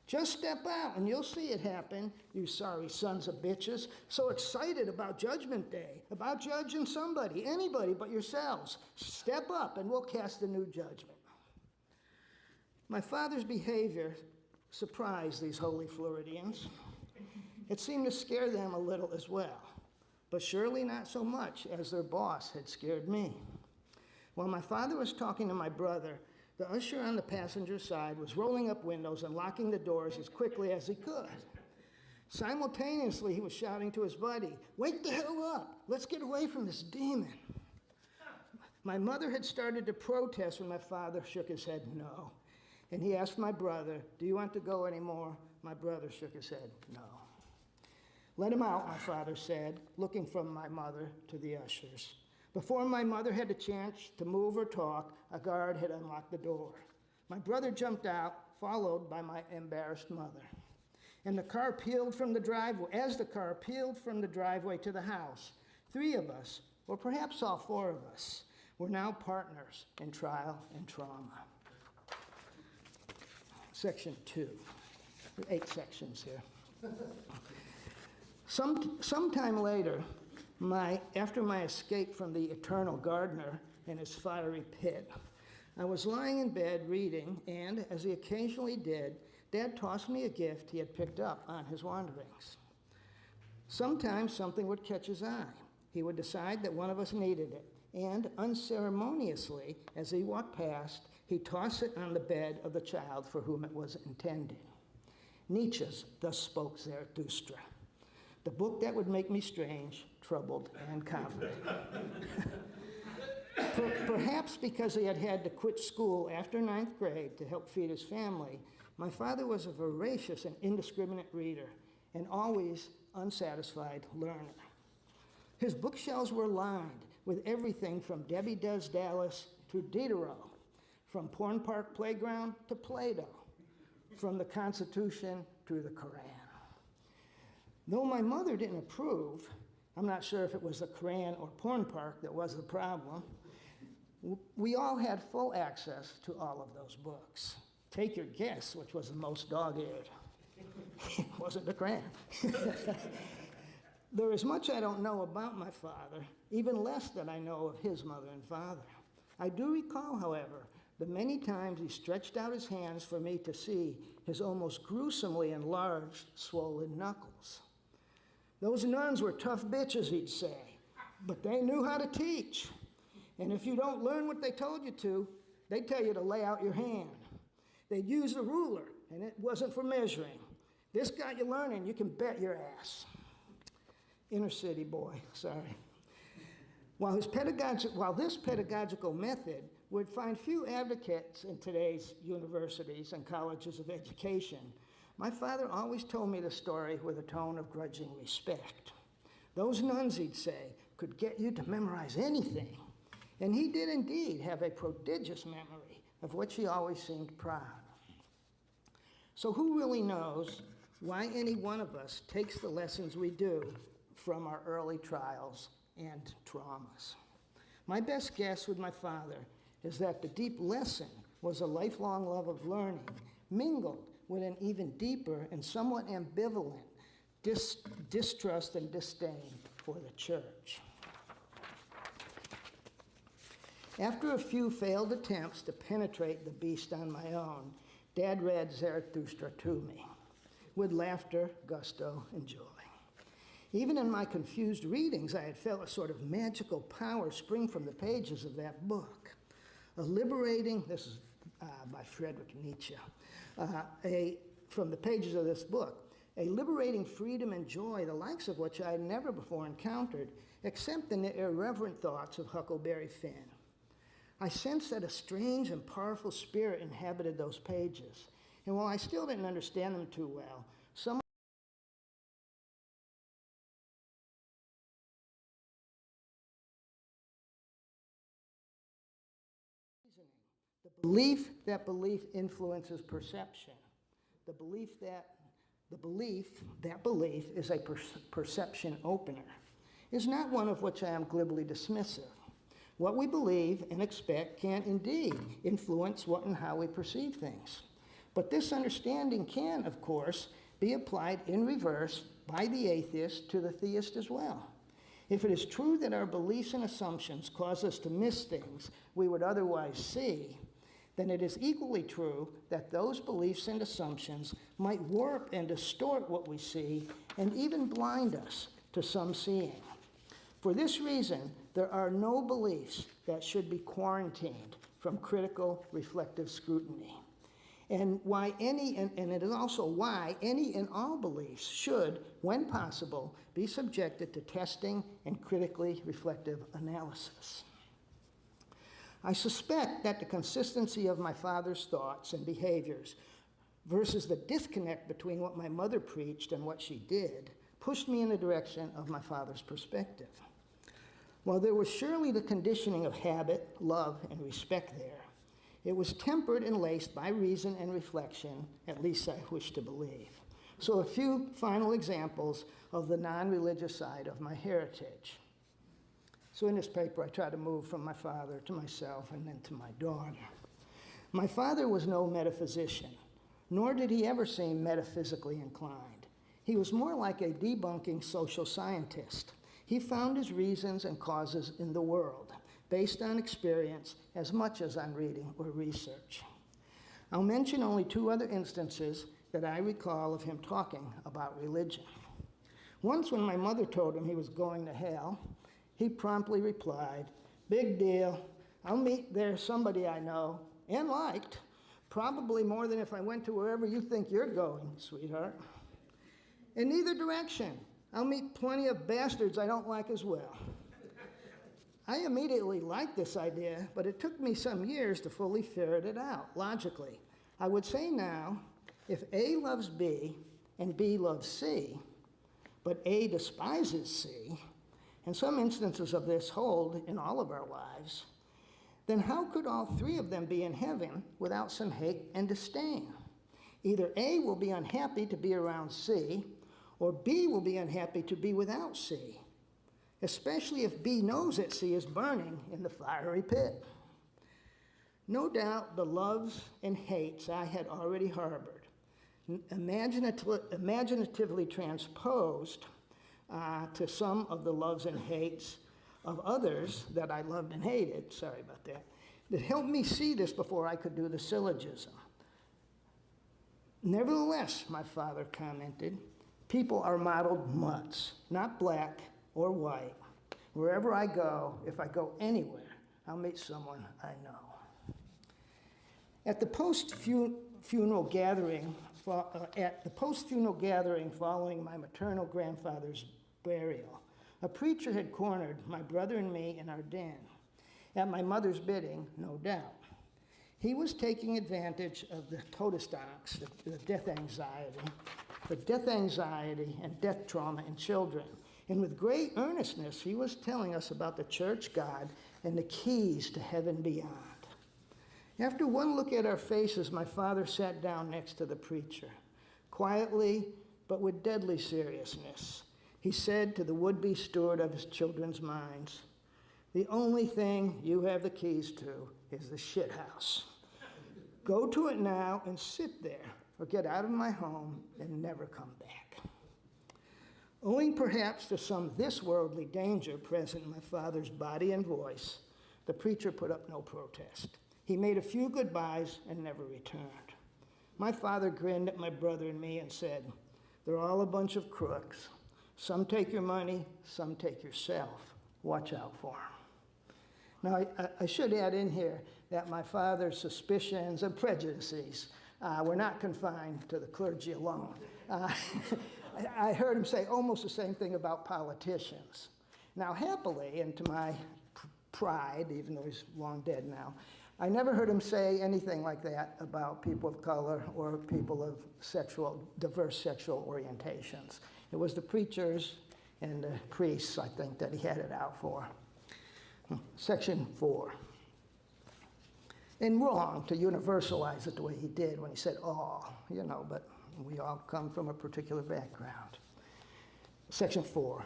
"Just step out and you'll see it happen, you sorry sons of bitches. So excited about Judgment Day, about judging somebody, anybody but yourselves. Step up and we'll cast a new judgment." My father's behavior surprised these holy Floridians. It seemed to scare them a little as well, but surely not so much as their boss had scared me. While my father was talking to my brother, the usher on the passenger side was rolling up windows and locking the doors as quickly as he could. Simultaneously, he was shouting to his buddy, "Wake the hell up! Let's get away from this demon." My mother had started to protest when my father shook his head no. And he asked my brother, "Do you want to go anymore?" My brother shook his head no. "Let him out," my father said, looking from my mother to the ushers. Before my mother had a chance to move or talk, a guard had unlocked the door. My brother jumped out, followed by my embarrassed mother. And the car peeled from the driveway. As the car peeled from the driveway to the house, three of us, or perhaps all four of us, were now partners in trial and trauma. Section 2. There are 8 sections here. Sometime later, after my escape from the eternal gardener and his fiery pit, I was lying in bed reading, and as he occasionally did, Dad tossed me a gift he had picked up on his wanderings. Sometimes something would catch his eye. He would decide that one of us needed it, and unceremoniously, as he walked past, he'd toss it on the bed of the child for whom it was intended. Nietzsche's Thus Spoke Zarathustra, the book that would make me strange, troubled, and confident. Perhaps because he had had to quit school after 9th grade to help feed his family, my father was a voracious and indiscriminate reader, and always unsatisfied learner. His bookshelves were lined with everything from Debbie Does Dallas to Diderot, from Porn Park Playground to Plato, from the Constitution to the Koran. Though my mother didn't approve, I'm not sure if it was the Koran or Porn Park that was the problem, We all had full access to all of those books. Take your guess which was the most dog-eared. It wasn't the Cran. There is much I don't know about my father, even less that I know of his mother and father. I do recall, however, the many times he stretched out his hands for me to see his almost gruesomely enlarged, swollen knuckles. Those nuns were tough bitches, he'd say, but they knew how to teach. And if you don't learn what they told you to, they'd tell you to lay out your hand. They'd use a ruler, and it wasn't for measuring. This got you learning, you can bet your ass. Inner city boy, sorry. While this pedagogical method would find few advocates in today's universities and colleges of education, my father always told me the story with a tone of grudging respect. Those nuns, he'd say, could get you to memorize anything. And he did indeed have a prodigious memory, of which he always seemed proud. So who really knows why any one of us takes the lessons we do from our early trials and traumas? My best guess with my father is that the deep lesson was a lifelong love of learning, mingled with an even deeper and somewhat ambivalent distrust and disdain for the church. After a few failed attempts to penetrate the beast on my own, Dad read Zarathustra to me with laughter, gusto, and joy. Even in my confused readings, I had felt a sort of magical power spring from the pages of that book. This is by Friedrich Nietzsche, from the pages of this book, a liberating freedom and joy, the likes of which I had never before encountered, except in the irreverent thoughts of Huckleberry Finn. I sensed that a strange and powerful spirit inhabited those pages, and while I still didn't understand them too well, the belief that belief influences perception, the belief that belief is a perception opener, is not one of which I am glibly dismissive. What we believe and expect can indeed influence what and how we perceive things. But this understanding can, of course, be applied in reverse by the atheist to the theist as well. If it is true that our beliefs and assumptions cause us to miss things we would otherwise see, then it is equally true that those beliefs and assumptions might warp and distort what we see and even blind us to some seeing. For this reason, there are no beliefs that should be quarantined from critical, reflective scrutiny. And it is also why any and all beliefs should, when possible, be subjected to testing and critically reflective analysis. I suspect that the consistency of my father's thoughts and behaviors versus the disconnect between what my mother preached and what she did pushed me in the direction of my father's perspective. While there was surely the conditioning of habit, love, and respect there, it was tempered and laced by reason and reflection, at least I wish to believe. So a few final examples of the non-religious side of my heritage. So in this paper, I try to move from my father to myself and then to my daughter. My father was no metaphysician, nor did he ever seem metaphysically inclined. He was more like a debunking social scientist. He found his reasons and causes in the world, based on experience as much as on reading or research. I'll mention only two other instances that I recall of him talking about religion. Once when my mother told him he was going to hell, he promptly replied, "Big deal, I'll meet there somebody I know and liked, probably more than if I went to wherever you think you're going, sweetheart. In either direction, I'll meet plenty of bastards I don't like as well." I immediately liked this idea, but it took me some years to fully ferret it out, logically. I would say now, if A loves B and B loves C, but A despises C, and some instances of this hold in all of our lives, then how could all three of them be in heaven without some hate and disdain? Either A will be unhappy to be around C, or B will be unhappy to be without C, especially if B knows that C is burning in the fiery pit. No doubt the loves and hates I had already harbored, imaginatively transposed to some of the loves and hates of others that I loved and hated, sorry about that helped me see this before I could do the syllogism. Nevertheless, my father commented, people are modeled mutts, not black or white. Wherever I go, if I go anywhere, I'll meet someone I know. At the post-funeral gathering following my maternal grandfather's burial, a preacher had cornered my brother and me in our den. At my mother's bidding, no doubt. He was taking advantage of the Todesangst, the death anxiety and death trauma in children. And with great earnestness, he was telling us about the church, God, and the keys to heaven beyond. After one look at our faces, my father sat down next to the preacher. Quietly, but with deadly seriousness, he said to the would-be steward of his children's minds, the only thing you have the keys to is the shit house. Go to it now and sit there, or get out of my home and never come back. Owing perhaps to some this-worldly danger present in my father's body and voice, the preacher put up no protest. He made a few goodbyes and never returned. My father grinned at my brother and me and said, they're all a bunch of crooks. Some take your money, some take yourself. Watch out for them. Now, I should add in here that my father's suspicions and prejudices were not confined to the clergy alone. I heard him say almost the same thing about politicians. Now, happily, and to my pride, even though he's long dead now, I never heard him say anything like that about people of color or people of diverse sexual orientations. It was the preachers and the priests, I think, that he had it out for. Section 4. And wrong to universalize it the way he did when he said all, but we all come from a particular background. Section 4.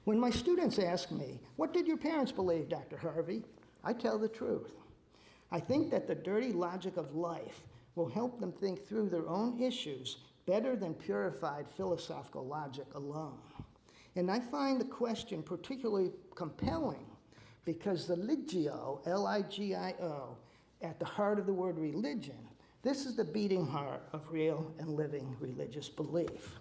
When my students ask me, what did your parents believe, Dr. Harvey? I tell the truth. I think that the dirty logic of life will help them think through their own issues better than purified philosophical logic alone. And I find the question particularly compelling because the ligio, L-I-G-I-O, at the heart of the word religion, this is the beating heart of real and living religious belief.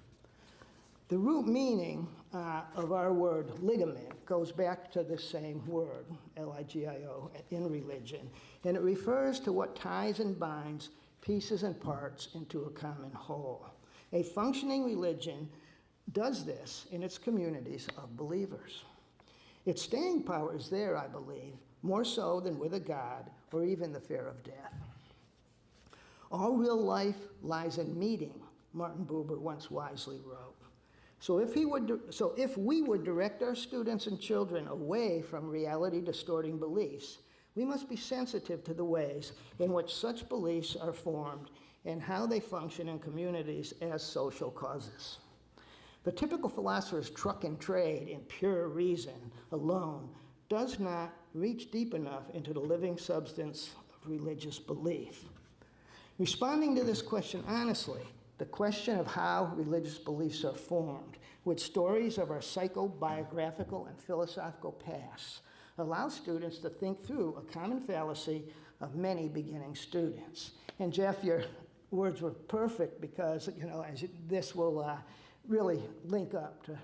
The root meaning of our word ligament goes back to the same word, L-I-G-I-O, in religion, and it refers to what ties and binds pieces and parts into a common whole. A functioning religion does this in its communities of believers. Its staying power is there, I believe, more so than with a God or even the fear of death. All real life lies in meeting, Martin Buber once wisely wrote. So if we would direct our students and children away from reality-distorting beliefs, we must be sensitive to the ways in which such beliefs are formed and how they function in communities as social causes. The typical philosopher's truck and trade in pure reason alone does not reach deep enough into the living substance of religious belief. Responding to this question honestly, the question of how religious beliefs are formed, with stories of our psychobiographical and philosophical pasts, allows students to think through a common fallacy of many beginning students. And Jeff, your words were perfect because, this will really link up to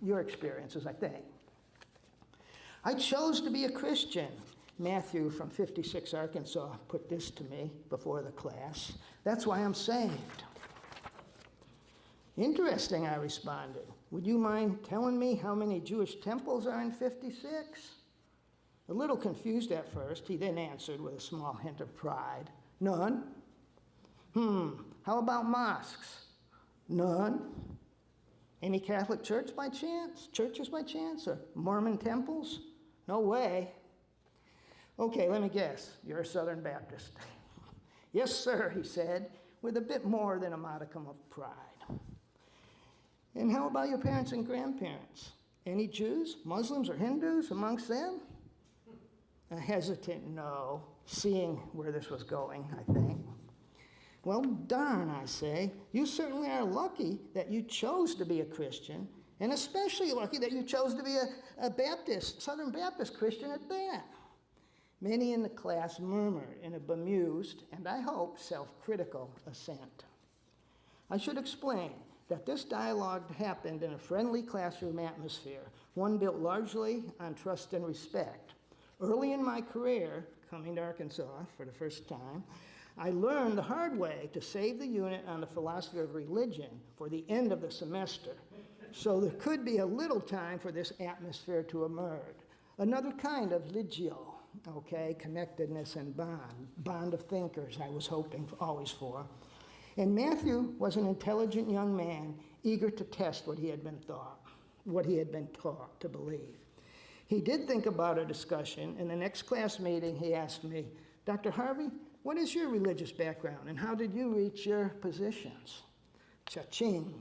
your experiences, I think. I chose to be a Christian. Matthew from 56 Arkansas put this to me before the class. That's why I'm saved. Interesting, I responded. Would you mind telling me how many Jewish temples are in 56? A little confused at first, he then answered with a small hint of pride, none. How about mosques? None. Any Catholic churches by chance, or Mormon temples? No way. Okay, let me guess, you're a Southern Baptist. Yes, sir, he said, with a bit more than a modicum of pride. And how about your parents and grandparents? Any Jews, Muslims, or Hindus amongst them? A hesitant no, seeing where this was going, I think. Well, darn, I say, you certainly are lucky that you chose to be a Christian, and especially lucky that you chose to be a Baptist, Southern Baptist Christian at that. Many in the class murmured in a bemused, and I hope self-critical assent. I should explain that this dialogue happened in a friendly classroom atmosphere, one built largely on trust and respect. Early in my career, coming to Arkansas for the first time, I learned the hard way to save the unit on the philosophy of religion for the end of the semester, so there could be a little time for this atmosphere to emerge. Another kind of ligio, okay, connectedness and bond of thinkers I was hoping always for. And Matthew was an intelligent young man, eager to test what he had been taught to believe. He did think about a discussion. In the next class meeting, he asked me, Dr. Harvey, what is your religious background and how did you reach your positions? Cha-ching.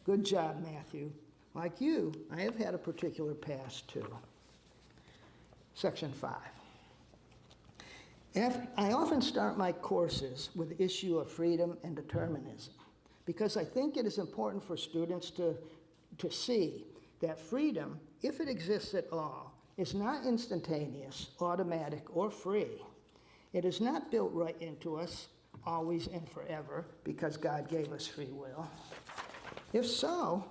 Good job, Matthew. Like you, I have had a particular past too. Section 5. I often start my courses with the issue of freedom and determinism because I think it is important for students to see that freedom, if it exists at all, is not instantaneous, automatic, or free. It is not built right into us always and forever because God gave us free will. If so,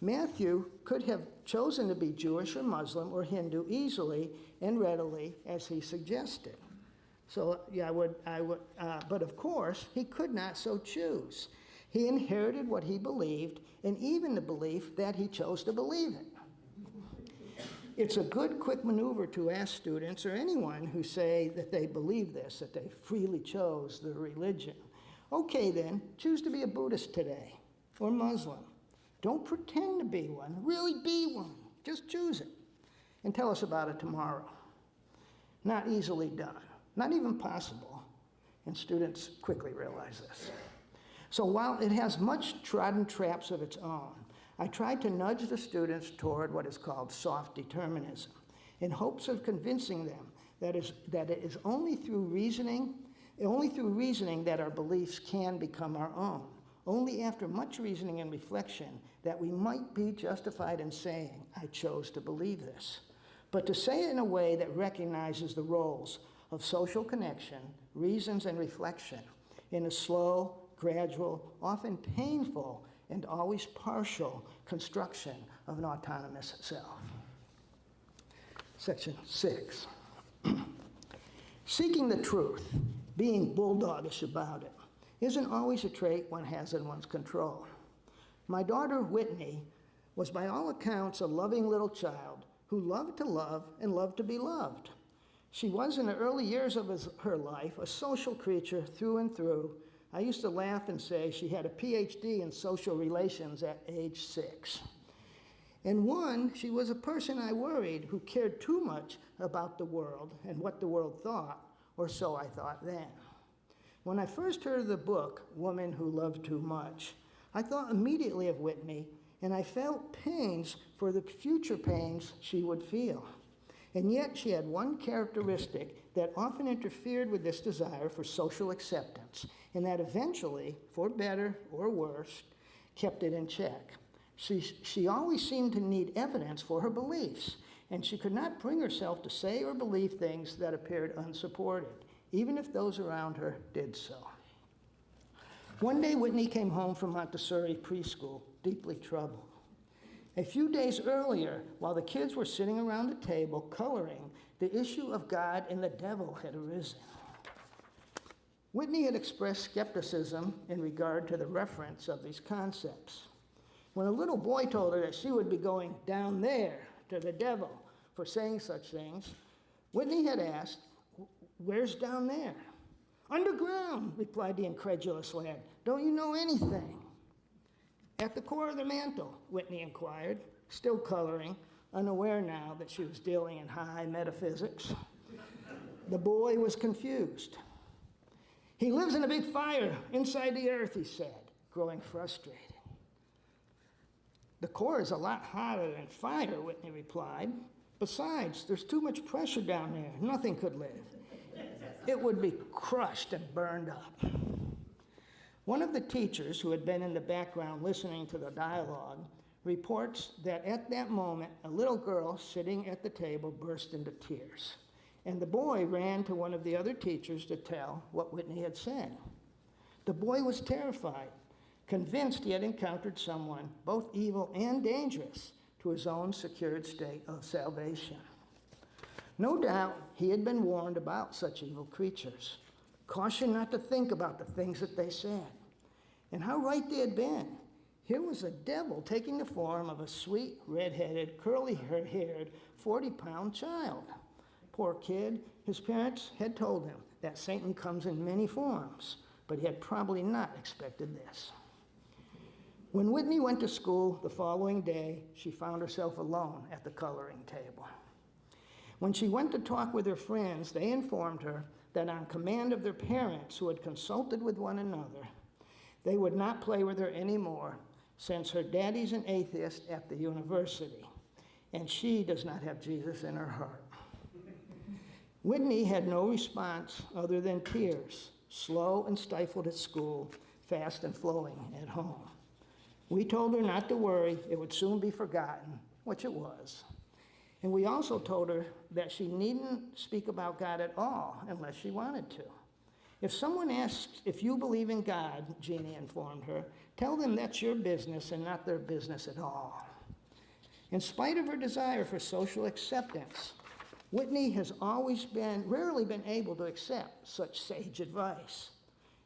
Matthew could have chosen to be Jewish or Muslim or Hindu easily and readily as he suggested. So yeah, but of course, he could not so choose. He inherited what he believed and even the belief that he chose to believe it. It's a good quick maneuver to ask students or anyone who say that they believe this, that they freely chose the religion. Okay then, choose to be a Buddhist today or Muslim. Don't pretend to be one, really be one. Just choose it and tell us about it tomorrow. Not easily done, not even possible, and students quickly realize this. So while it has much trodden traps of its own, I tried to nudge the students toward what is called soft determinism in hopes of convincing them that it is only through reasoning that our beliefs can become our own. Only after much reasoning and reflection that we might be justified in saying, I chose to believe this. But to say it in a way that recognizes the roles of social connection, reasons, and reflection in a slow, gradual, often painful, and always partial construction of an autonomous self. Section 6. Seeking the truth, being bulldogish about it, isn't always a trait one has in one's control. My daughter Whitney was by all accounts a loving little child who loved to love and loved to be loved. She was in the early years of her life a social creature through and through. I used to laugh and say she had a PhD in social relations at age 6. And she was a person I worried who cared too much about the world and what the world thought, or so I thought then. When I first heard of the book, Woman Who Loved Too Much, I thought immediately of Whitney, and I felt pains for the future pains she would feel. And yet she had one characteristic that often interfered with this desire for social acceptance, and that eventually, for better or worse, kept it in check. She always seemed to need evidence for her beliefs, and she could not bring herself to say or believe things that appeared unsupported, even if those around her did so. One day, Whitney came home from Montessori preschool, deeply troubled. A few days earlier, while the kids were sitting around the table coloring, the issue of God and the devil had arisen. Whitney had expressed skepticism in regard to the reference of these concepts. When a little boy told her that she would be going down there to the devil for saying such things, Whitney had asked, "Where's down there?" "Underground," replied the incredulous lad. "Don't you know anything?" "At the core of the mantle," Whitney inquired, still coloring, unaware now that she was dealing in high metaphysics. The boy was confused. "He lives in a big fire inside the earth," he said, growing frustrated. "The core is a lot hotter than fire," Whitney replied, Besides, there's too much pressure down there. Nothing could live. It would be crushed and burned up. One of the teachers who had been in the background listening to the dialogue reports that at that moment, a little girl sitting at the table burst into tears. And the boy ran to one of the other teachers to tell what Whitney had said. The boy was terrified, convinced he had encountered someone both evil and dangerous to his own secured state of salvation. No doubt he had been warned about such evil creatures, cautioned not to think about the things that they said. And how right they had been. Here was a devil taking the form of a sweet, red-headed, curly-haired, 40-pound child. Poor kid, his parents had told him that Satan comes in many forms, but he had probably not expected this. When Whitney went to school the following day, she found herself alone at the coloring table. When she went to talk with her friends, they informed her that on command of their parents, who had consulted with one another, they would not play with her anymore, since her daddy's an atheist at the university, and she does not have Jesus in her heart. Whitney had no response other than tears, slow and stifled at school, fast and flowing at home. We told her not to worry, it would soon be forgotten, which it was. And we also told her that she needn't speak about God at all unless she wanted to. If someone asks if you believe in God, Jeannie informed her, tell them that's your business and not their business at all. In spite of her desire for social acceptance, Whitney has rarely been able to accept such sage advice.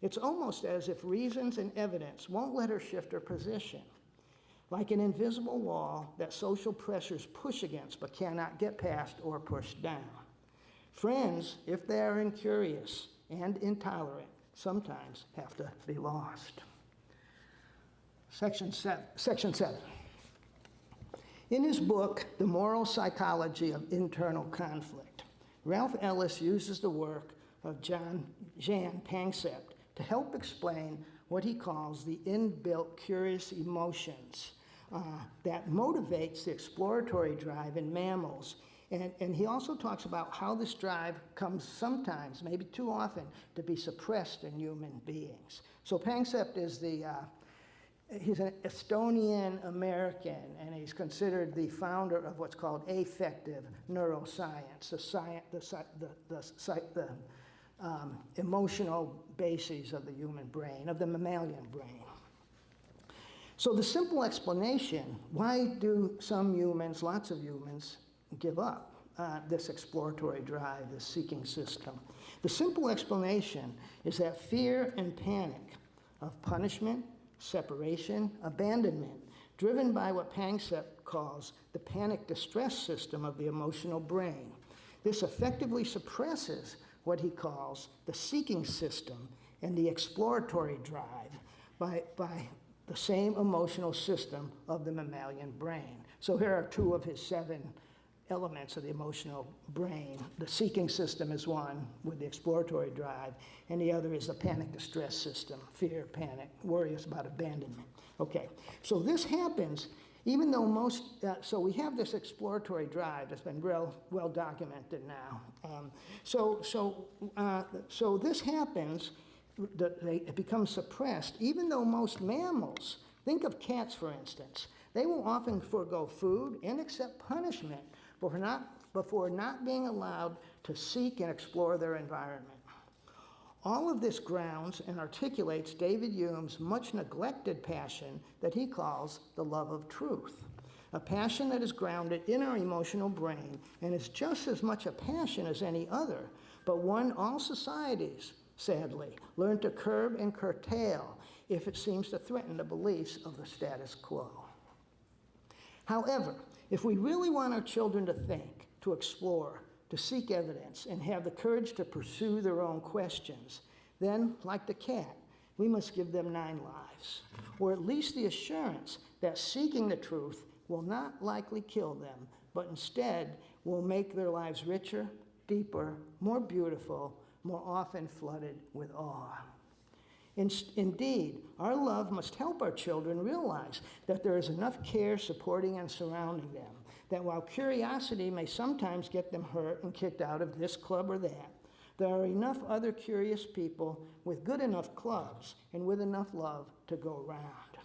It's almost as if reasons and evidence won't let her shift her position, like an invisible wall that social pressures push against but cannot get past or push down. Friends, if they are incurious and intolerant, sometimes have to be lost. Section 7. In his book, The Moral Psychology of Internal Conflict, Ralph Ellis uses the work of Jan Panksepp to help explain what he calls the inbuilt curious emotions that motivates the exploratory drive in mammals. And he also talks about how this drive comes sometimes, maybe too often, to be suppressed in human beings. So Panksepp is he's an Estonian American, and he's considered the founder of what's called affective neuroscience, the emotional bases of the human brain, of the mammalian brain. So the simple explanation, why do some humans, lots of humans, give up this exploratory drive, this seeking system? The simple explanation is that fear and panic of punishment, separation, abandonment, driven by what Panksepp calls the panic distress system of the emotional brain. This effectively suppresses what he calls the seeking system and the exploratory drive by the same emotional system of the mammalian brain. So here are two of his 7 elements of the emotional brain. The seeking system is one with the exploratory drive, and the other is the panic distress system, fear, panic, worries about abandonment. Okay, so this happens even though so we have this exploratory drive that's been well documented now. So this happens, it becomes suppressed, even though most mammals, think of cats for instance, they will often forego food and accept punishment before not being allowed to seek and explore their environment. All of this grounds and articulates David Hume's much neglected passion that he calls the love of truth, a passion that is grounded in our emotional brain and is just as much a passion as any other, but one all societies, sadly, learn to curb and curtail if it seems to threaten the beliefs of the status quo. However, if we really want our children to think, to explore, to seek evidence, and have the courage to pursue their own questions, then, like the cat, we must give them 9 lives, or at least the assurance that seeking the truth will not likely kill them, but instead will make their lives richer, deeper, more beautiful, more often flooded with awe. Indeed, our love must help our children realize that there is enough care supporting and surrounding them, that while curiosity may sometimes get them hurt and kicked out of this club or that, there are enough other curious people with good enough clubs and with enough love to go around,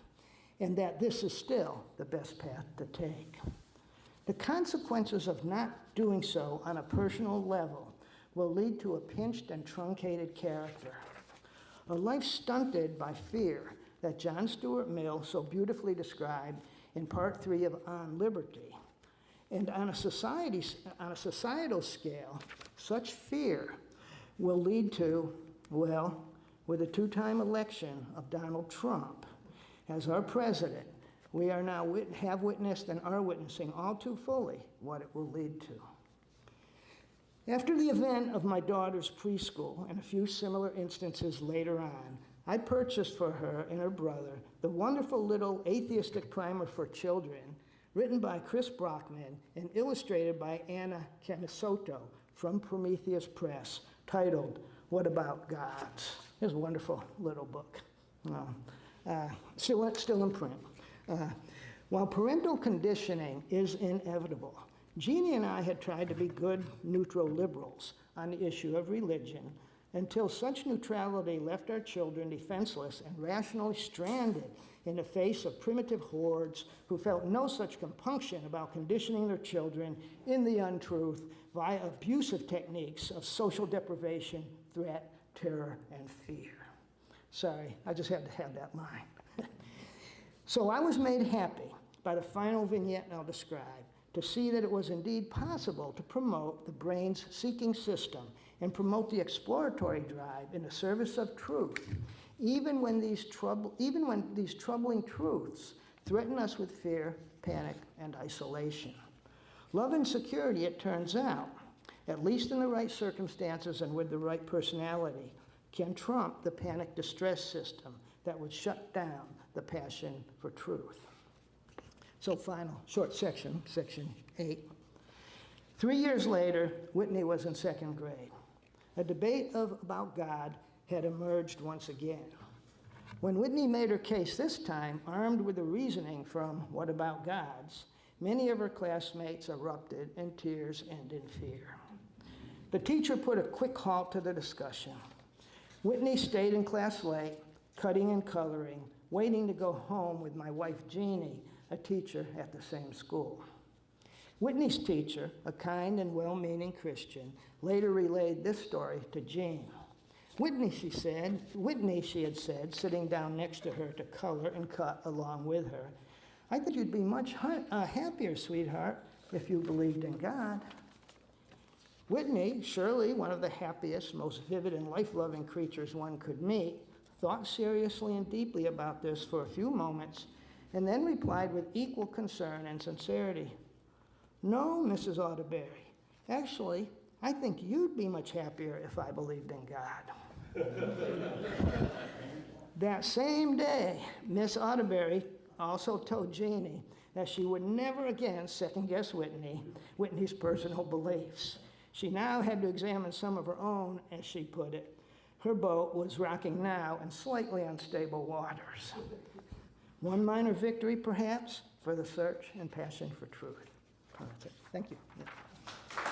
and that this is still the best path to take. The consequences of not doing so on a personal level will lead to a pinched and truncated character, a life stunted by fear that John Stuart Mill so beautifully described in Part 3 of On Liberty. And on a societal scale, such fear will lead to, well, with a two-time election of Donald Trump as our president, we are now have witnessed and are witnessing all too fully what it will lead to. After the event of my daughter's preschool and a few similar instances later on, I purchased for her and her brother the wonderful little atheistic primer for children written by Chris Brockman and illustrated by Anna Canisoto from Prometheus Press, titled, What About Gods? It's a wonderful little book. Still in print. While parental conditioning is inevitable, Jeannie and I had tried to be good, neutral liberals on the issue of religion until such neutrality left our children defenseless and rationally stranded in the face of primitive hordes who felt no such compunction about conditioning their children in the untruth via abusive techniques of social deprivation, threat, terror, and fear. Sorry, I just had to have that line. So I was made happy by the final vignette I'll describe to see that it was indeed possible to promote the brain's seeking system and promote the exploratory drive in the service of truth, even when these troubling truths threaten us with fear, panic, and isolation. Love and security, it turns out, at least in the right circumstances and with the right personality, can trump the panic distress system that would shut down the passion for truth. So final short section, section 8. 3 years later, Whitney was in second grade. A debate about God had emerged once again. When Whitney made her case this time, armed with the reasoning from What About Gods, many of her classmates erupted in tears and in fear. The teacher put a quick halt to the discussion. Whitney stayed in class late, cutting and coloring, waiting to go home with my wife Jeannie, a teacher at the same school. Whitney's teacher, a kind and well-meaning Christian, later relayed this story to Jean. Whitney, she had said, sitting down next to her to color and cut along with her, I think you'd be much happier, sweetheart, if you believed in God. Whitney, surely one of the happiest, most vivid and life-loving creatures one could meet, thought seriously and deeply about this for a few moments, and then replied with equal concern and sincerity, No, Mrs. Audeberry, actually, I think you'd be much happier if I believed in God. That same day, Miss Audeberry also told Jeannie that she would never again second-guess Whitney's personal beliefs. She now had to examine some of her own, as she put it. Her boat was rocking now in slightly unstable waters. One minor victory, perhaps, for the search and passion for truth. That's it. Thank you. Yeah. If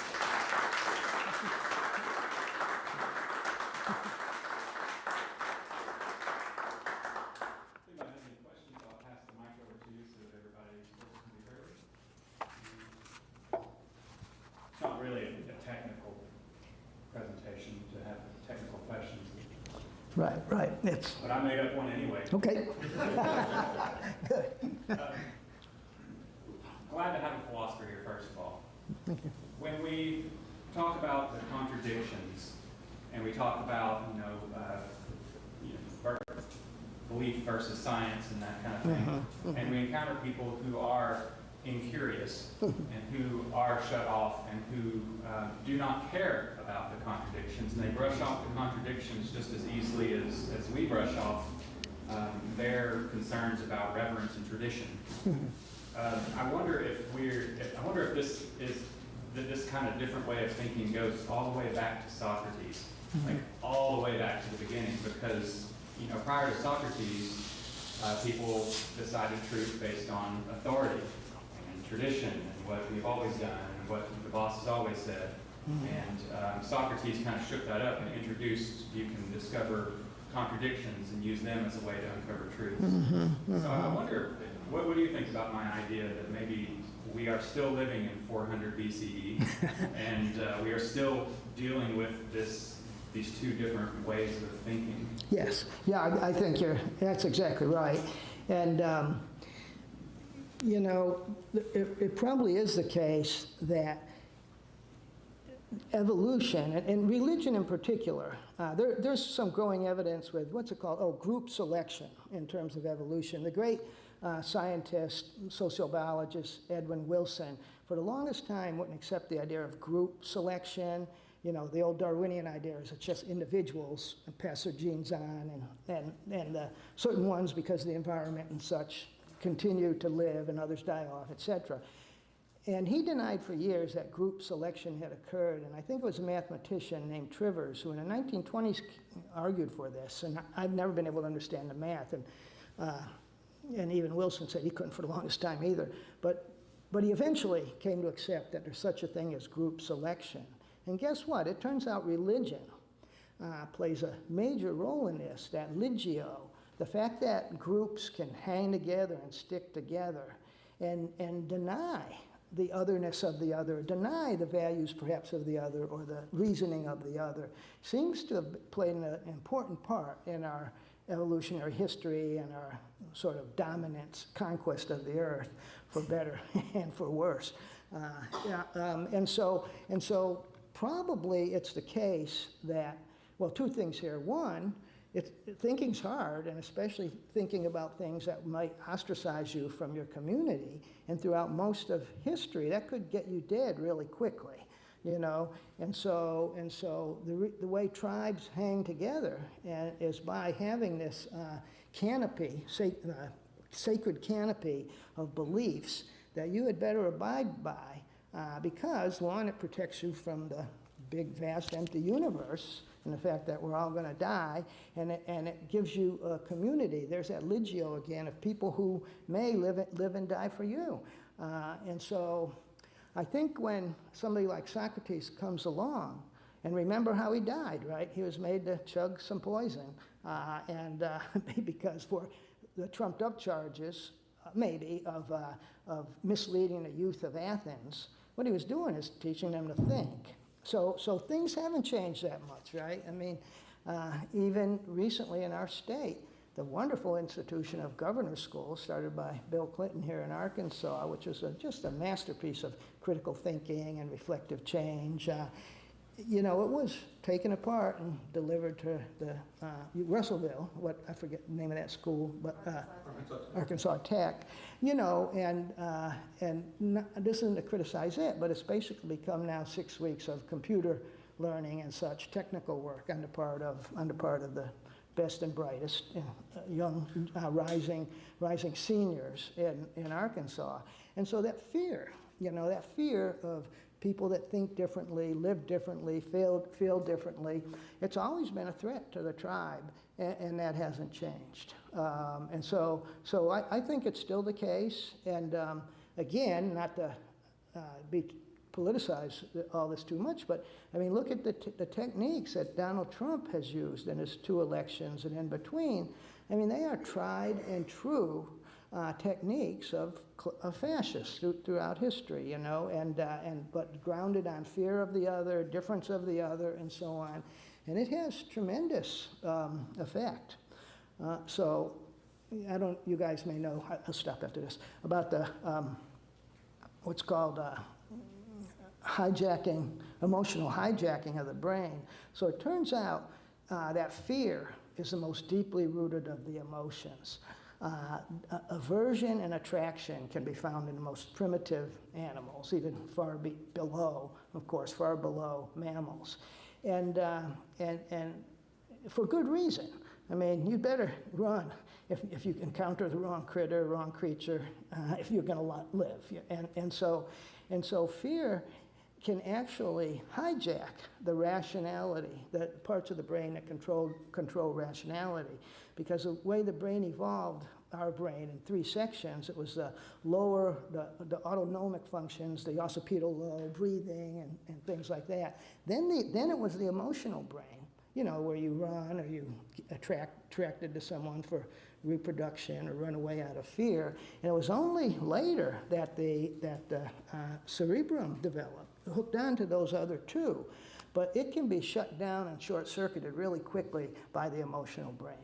anybody has any questions, I'll pass the mic over to you so that everybody's voice can be heard. It's not really a technical presentation to have technical questions, Right. It's but I made up one anyway. okay. Good. Glad to have a philosopher here, first of all. When we talk about the contradictions, and we talk about, belief versus science and that kind of thing, and we encounter people who are incurious and who are shut off and who do not care about the contradictions, and they brush off the contradictions just as easily as we brush off their concerns about reverence and tradition. I wonder if this kind of different way of thinking goes all the way back to Socrates, like all the way back to the beginning, because prior to Socrates, people decided truth based on authority and tradition and what we've always done and what the boss has always said. And Socrates kind of shook that up and introduced, you can discover contradictions and use them as a way to uncover truth. So I wonder, what do you think about my idea that maybe we are still living in 400 BCE and we are still dealing with these two different ways of thinking? Yes, yeah, I think that's exactly right. And, you know, it probably is the case that evolution, and religion in particular, there's some growing evidence with, what's it called? Oh, group selection in terms of evolution. The great scientist, sociobiologist, Edwin Wilson, for the longest time wouldn't accept the idea of group selection. You know, the old Darwinian idea is it's just individuals pass their genes on, and certain ones, because of the environment and such, continue to live and others die off, etc. And he denied for years that group selection had occurred, and I think it was a mathematician named Trivers who in the 1920s argued for this, and I've never been able to understand the math, and even Wilson said he couldn't for the longest time either, but he eventually came to accept that there's such a thing as group selection. And guess what? It turns out religion plays a major role in this, that ligio, the fact that groups can hang together and stick together and deny the otherness of the other, deny the values perhaps of the other or the reasoning of the other, seems to have played an important part in our evolutionary history and our sort of dominance, conquest of the earth, for better and for worse. And so probably it's the case that, well, two things here. One, thinking's hard, and especially thinking about things that might ostracize you from your community. And throughout most of history, that could get you dead really quickly, you know. And so the way tribes hang together is by having this canopy, sacred canopy of beliefs that you had better abide by, because one, it protects you from the big, vast, empty universe, and the fact that we're all going to die, and it gives you a community. There's that ligio again of people who may live and die for you. And so I think when somebody like Socrates comes along, and remember how he died, right? He was made to chug some poison, and because for the trumped up charges, maybe, of misleading the youth of Athens, what he was doing is teaching them to think. So things haven't changed that much, right? I mean, even recently in our state, the wonderful institution of governor's school started by Bill Clinton here in Arkansas, which is just a masterpiece of critical thinking and reflective change. You know, it was taken apart and delivered to the Russellville, I forget the name of that school, but Arkansas Tech. You know, and this isn't to criticize it, but it's basically become now 6 weeks of computer learning and such technical work on the part of the best and brightest young rising seniors in Arkansas. And so that fear, you know, that fear of people that think differently, live differently, feel differently, it's always been a threat to the tribe, and that hasn't changed. And so I think it's still the case, and again, not to politicize all this too much, but I mean, look at the techniques that Donald Trump has used in his 2 elections and in between. I mean, they are tried and true techniques of fascists throughout history, you know, but grounded on fear of the other, difference of the other, and so on. And it has tremendous effect. So you guys may know, I'll stop after this, about the, what's called hijacking, emotional hijacking of the brain. So it turns out that fear is the most deeply rooted of the emotions. Aversion and attraction can be found in the most primitive animals, even far below, of course, far below mammals. And for good reason. I mean, you better run if you encounter the wrong critter, wrong creature, if you're going to live. And so fear can actually hijack the rationality, the parts of the brain that control rationality. Because the way the brain evolved our brain in 3 sections. It was the lower, the autonomic functions, the occipital lobe, breathing, and things like that. Then it was the emotional brain, you know, where you run or you attracted to someone for reproduction or run away out of fear. And it was only later that the cerebrum developed, hooked onto those other 2. But it can be shut down and short-circuited really quickly by the emotional brain.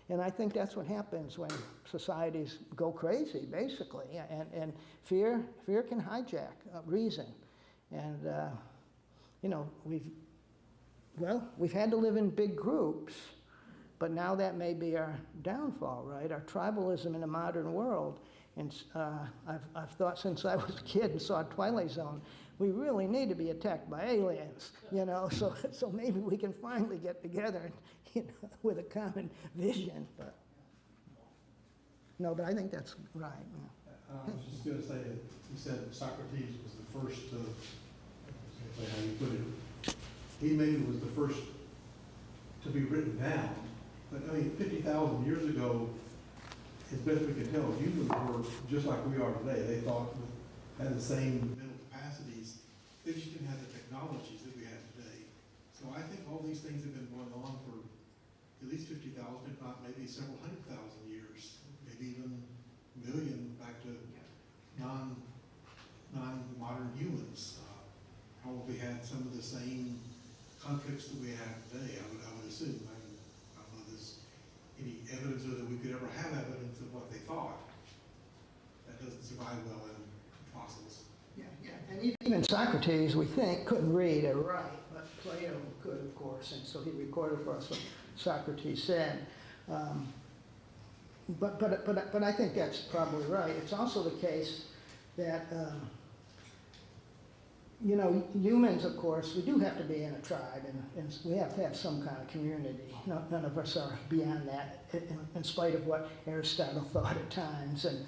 And I think that's what happens when societies go crazy, basically. And fear can hijack reason. And, you know, we've had to live in big groups, but now that may be our downfall, right? Our tribalism in the modern world. And I've thought since I was a kid and saw Twilight Zone, we really need to be attacked by aliens, you know, so maybe we can finally get together and, you know, with a common vision. But no, but I think that's right. Yeah. I was just going to say that you said Socrates was the first, how you put it, he maybe was the first to be written down. But I mean, 50,000 years ago, as best we can tell, humans were just like we are today. They thought had the same mental capacities. They just didn't have the technologies that we have today. So I think all these things have been going on for at least 50,000, if not maybe several 100,000 years, maybe even a million back to non-modern humans. Probably had some of the same conflicts that we have today, I would assume. I don't know if there's any evidence or that we could ever have evidence of what they thought. That doesn't survive well in fossils. Yeah. And even Socrates, we think, couldn't read or write, but Plato could, of course, and so he recorded for us what Socrates said. But I think that's probably right. It's also the case that, you know, humans, of course, we do have to be in a tribe, and we have to have some kind of community. None of us are beyond that, in spite of what Aristotle thought at times and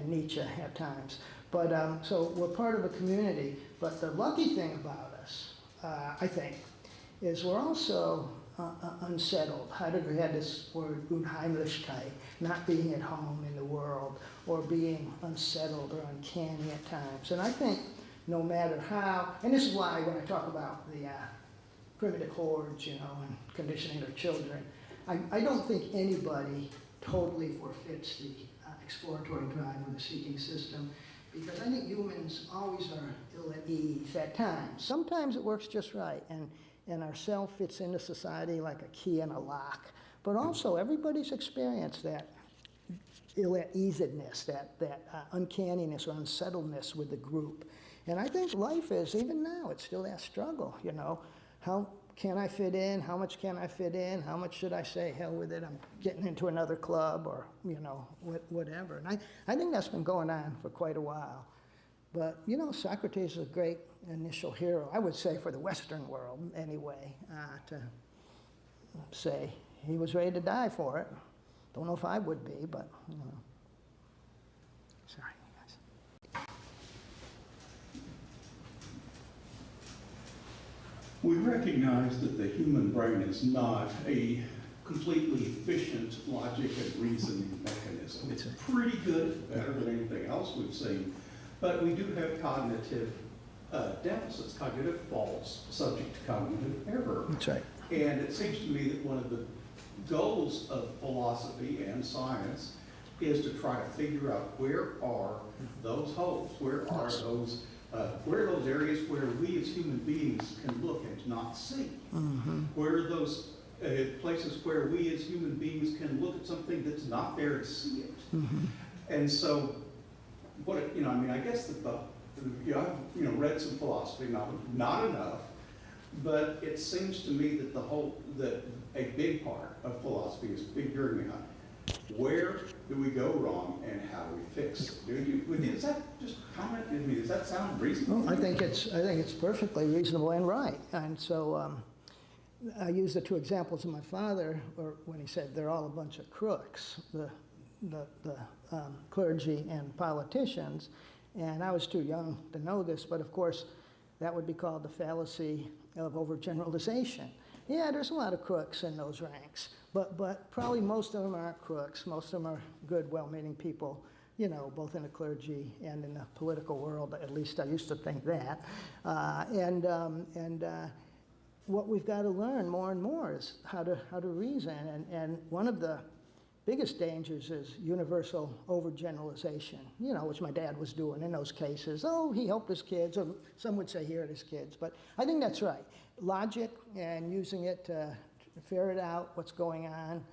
Nietzsche at times. But so we're part of a community. But the lucky thing about us, I think, is we're also unsettled. Heidegger had this word, Unheimlichkeit, not being at home in the world, or being unsettled or uncanny at times. And I think no matter how, and this is why when I talk about the primitive hordes, you know, and conditioning their children, I don't think anybody totally forfeits the exploratory drive or the seeking system, because I think humans always are ill at ease at times. Sometimes it works just right, and our self fits into society like a key in a lock. But also, everybody's experienced that ill at easedness, that uncanniness or unsettledness with the group. And I think life is, even now, it's still that struggle, you know. How can I fit in? How much can I fit in? How much should I say, hell with it, I'm getting into another club, or, you know, whatever. And I think that's been going on for quite a while. But, you know, Socrates is a great initial hero, I would say, for the Western world anyway, to say he was ready to die for it. Don't know if I would be, but, you know. Sorry, guys. We recognize that the human brain is not a completely efficient logic and reasoning mechanism. It's pretty good, better than anything else we've seen, but we do have cognitive deficits, cognitive faults, subject to cognitive error. That's right. And it seems to me that one of the goals of philosophy and science is to try to figure out where are those holes, where are those areas where we as human beings can look and not see, where are those places where we as human beings can look at something that's not there and see it. And so, I guess that I've read some philosophy, not enough, but it seems to me that a big part of philosophy is figuring out where do we go wrong and how do we fix it. Is that just comment? I mean, does that sound reasonable? Well, I think it's perfectly reasonable and right. And so I use the 2 examples of my father, or when he said they're all a bunch of crooks, the clergy and politicians. And I was too young to know this, but of course that would be called the fallacy of overgeneralization. Yeah, there's a lot of crooks in those ranks, but probably most of them aren't crooks. Most of them are good, well-meaning people, you know, both in the clergy and in the political world. At least I used to think that. What we've got to learn more and more is how to reason. And one of the biggest dangers is universal overgeneralization, you know, which my dad was doing in those cases. Oh, he helped his kids, or some would say he hurt his kids. But I think that's right. Logic and using it to ferret out what's going on,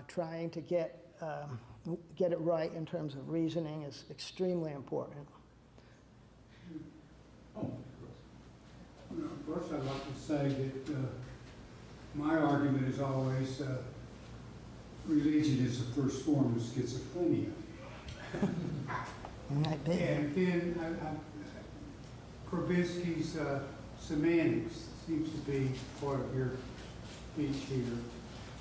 trying to get it right in terms of reasoning is extremely important. First, I'd like to say that my argument is always religion is the first form of schizophrenia. And then Krabinsky's semantics seems to be part of your speech here.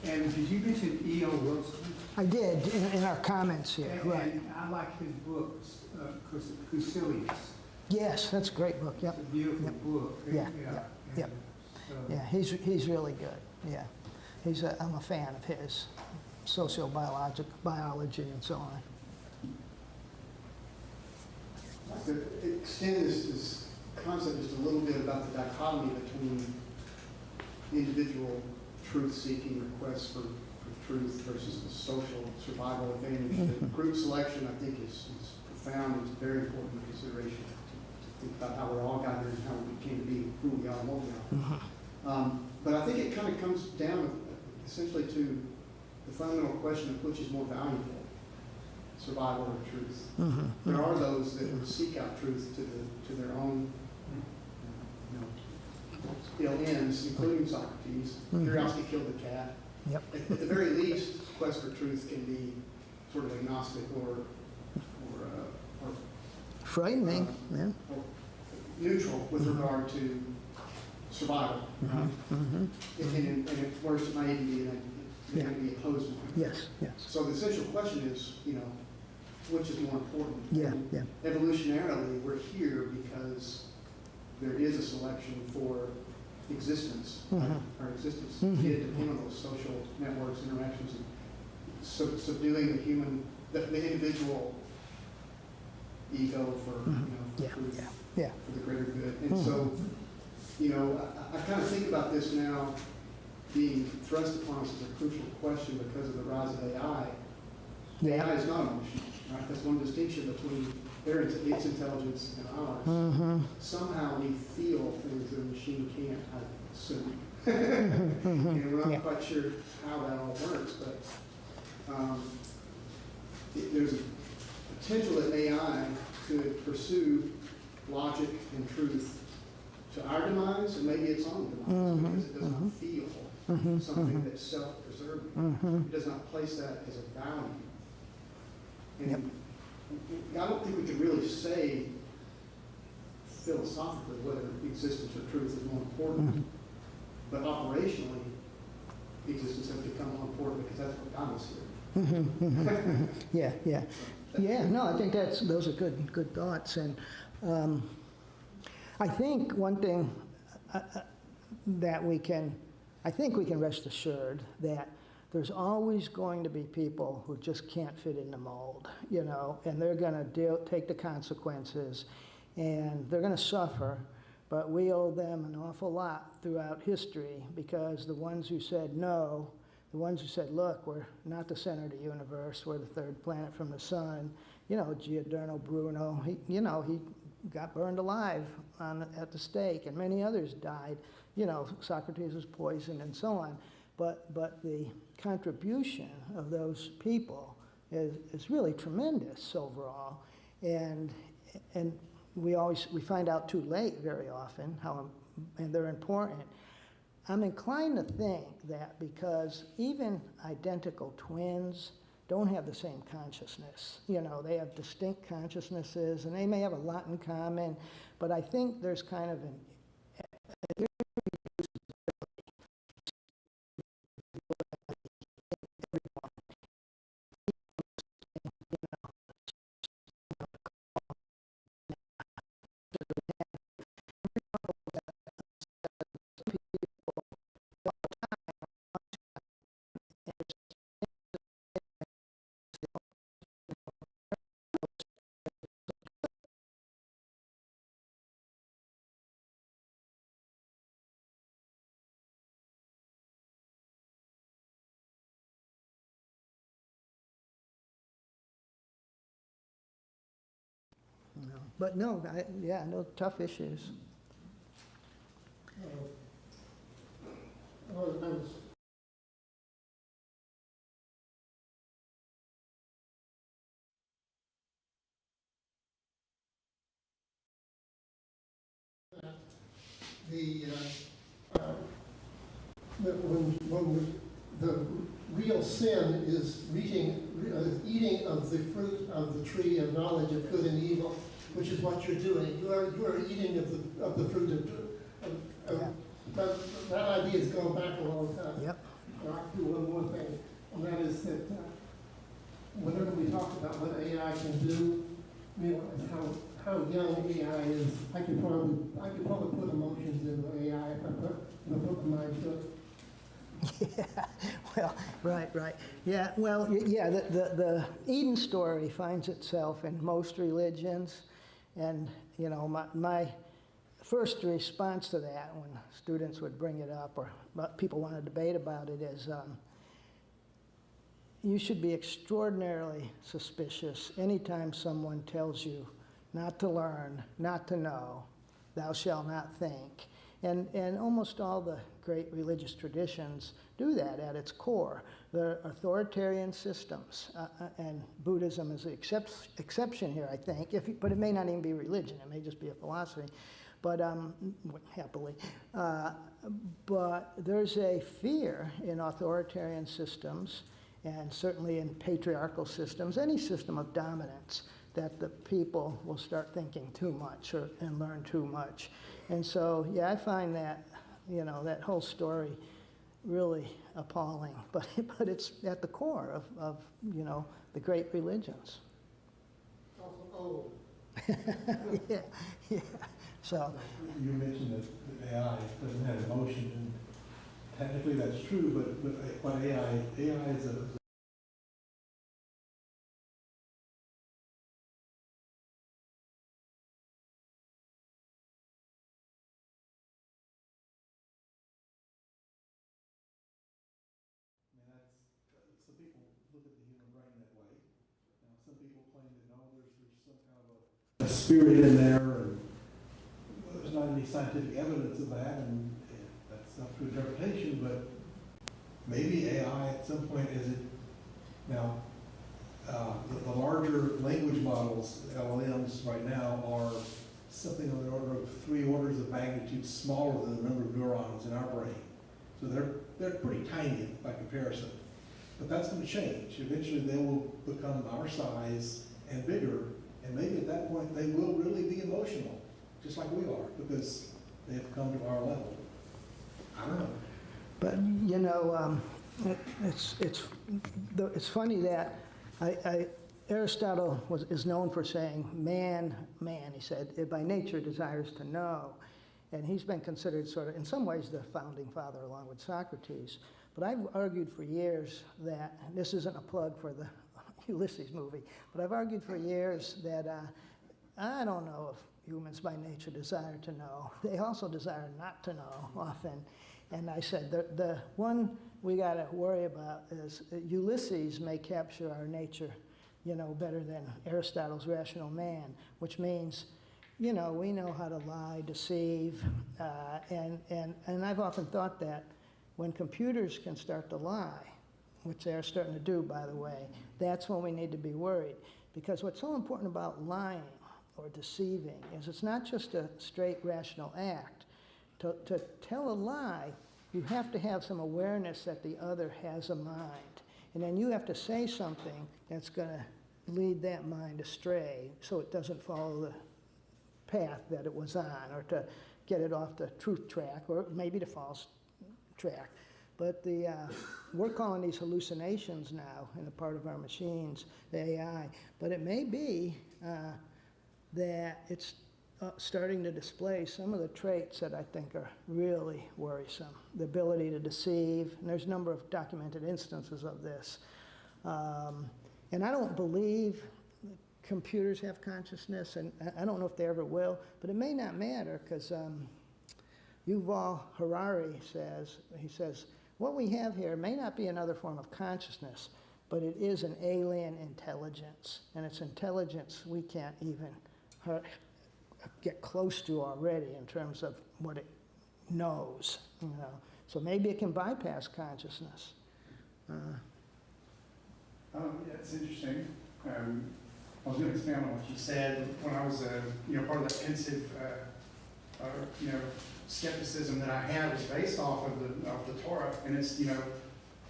And did you mention E.O. Wilson? I did in our comments here, right. And I like his book, Cusilius. Yes, that's a great book, yep. It's a beautiful book. Yeah. Yeah, he's really good, yeah. I'm a fan of his, sociobiology and so on. I'd like to extend this concept just a little bit about the dichotomy between individual truth-seeking requests for truth versus the social survival advantage. The group selection, I think, is profound and it's very important consideration to think about how we all got here and how we came to be who we are and what we are. But I think it kind of comes down essentially to the fundamental question of which is more valuable, survival or truth. There are those that would seek out truth to their own ill ends, including Socrates. Curiosity killed the cat. Yep. At the very least, quest for truth can be sort of agnostic or frightening, yeah. Or neutral with regard to survival. And at worst, it might even be opposed one. Yes, yes. So the essential question is, which is more important? Yeah, And yeah. Evolutionarily, we're here because there is a selection for existence, our existence, be it depend on those social networks, interactions, and subduing the individual ego for, for the greater good. And so, I kind of think about this now being thrust upon us as a crucial question because of the rise of AI. AI is not emotional, right? That's one distinction between its intelligence and ours. Somehow we feel things that a machine can't, I assume. And we're not quite sure how that all works, but there's a potential that AI could pursue logic and truth to our demise and maybe its own demise because it does not feel something that's self-preserving. It does not place that as a value. And I don't think we can really say philosophically whether existence or truth is more important, but operationally, existence has become more important because that's what got us here. Yeah, no, I think those are good thoughts. And I think one thing that I think we can rest assured that there's always going to be people who just can't fit in the mold, and they're going to take the consequences, and they're going to suffer, but we owe them an awful lot throughout history because the ones who said no, the ones who said, look, we're not the center of the universe, we're the third planet from the sun, Giordano Bruno, he got burned alive at the stake, and many others died. Socrates was poisoned and so on. But the contribution of those people is really tremendous overall, and we find out too late very often and they're important. I'm inclined to think that because even identical twins don't have the same consciousness. They have distinct consciousnesses, and they may have a lot in common, but I think there's kind of But no, yeah, no, tough issues. I was when the real sin is eating of the fruit of the tree of knowledge of good and evil, which is what you're doing. You are eating of the fruit of Yeah. that idea has gone back a long time. Yep. I'll do one more thing, and that is that whenever we talk about what AI can do, realize how young AI is. I could probably put emotions into AI if I put my mind to it. Yeah, well, right. Yeah, well, yeah, the Eden story finds itself in most religions. And, you know, my first response to that when students would bring it up or people want to debate about it is you should be extraordinarily suspicious anytime someone tells you not to learn, not to know, thou shalt not think. And almost all the great religious traditions do that at its core. They're authoritarian systems, and Buddhism is an exception here, I think, but it may not even be religion, it may just be a philosophy, but happily. But there's a fear in authoritarian systems, and certainly in patriarchal systems, any system of dominance, that the people will start thinking too much and learn too much. And so, yeah, I find that, you know, that whole story really appalling, but it's at the core of you know, the great religions. Oh. Yeah. So. You mentioned that AI doesn't have emotion, and technically that's true, but AI is a some people look at the human brain that way. Now, some people claim that no, there's some kind of a spirit in there, and there's not any scientific evidence of that, and that's up to interpretation. But maybe AI at some point, now the larger language models, LLMs, right now are something on the order of 3 orders of magnitude smaller than the number of neurons in our brain. So they're pretty tiny by comparison. But that's going to change. Eventually they will become our size and bigger, and maybe at that point they will really be emotional, just like we are, because they have come to our level. I don't know. But, you know, it's funny that Aristotle is known for saying, man, he said, by nature desires to know. And he's been considered sort of, in some ways, the founding father along with Socrates. But I've argued for years that, this isn't a plug for the Ulysses movie, but I've argued for years that I don't know if humans by nature desire to know. They also desire not to know often. And I said, the one we got to worry about is Ulysses may capture our nature, you know, better than Aristotle's rational man, which means, you know, we know how to lie, deceive, and I've often thought that when computers can start to lie, which they are starting to do, by the way, that's when we need to be worried. Because what's so important about lying or deceiving is it's not just a straight rational act. To tell a lie, you have to have some awareness that the other has a mind. And then you have to say something that's going to lead that mind astray so it doesn't follow the path that it was on, or to get it off the truth track, or maybe the false track. But we're calling these hallucinations now in a part of our machines, the AI. But it may be that it's starting to display some of the traits that I think are really worrisome. The ability to deceive, and there's a number of documented instances of this. And I don't believe computers have consciousness, and I don't know if they ever will, but it may not matter, because Yuval Harari says, what we have here may not be another form of consciousness, but it is an alien intelligence, and it's intelligence we can't even get close to already in terms of what it knows, you know. So maybe it can bypass consciousness. Yeah, it's interesting. I was going to expand on what you said when I was, part of that pensive, skepticism that I had was based off of the Torah, and it's,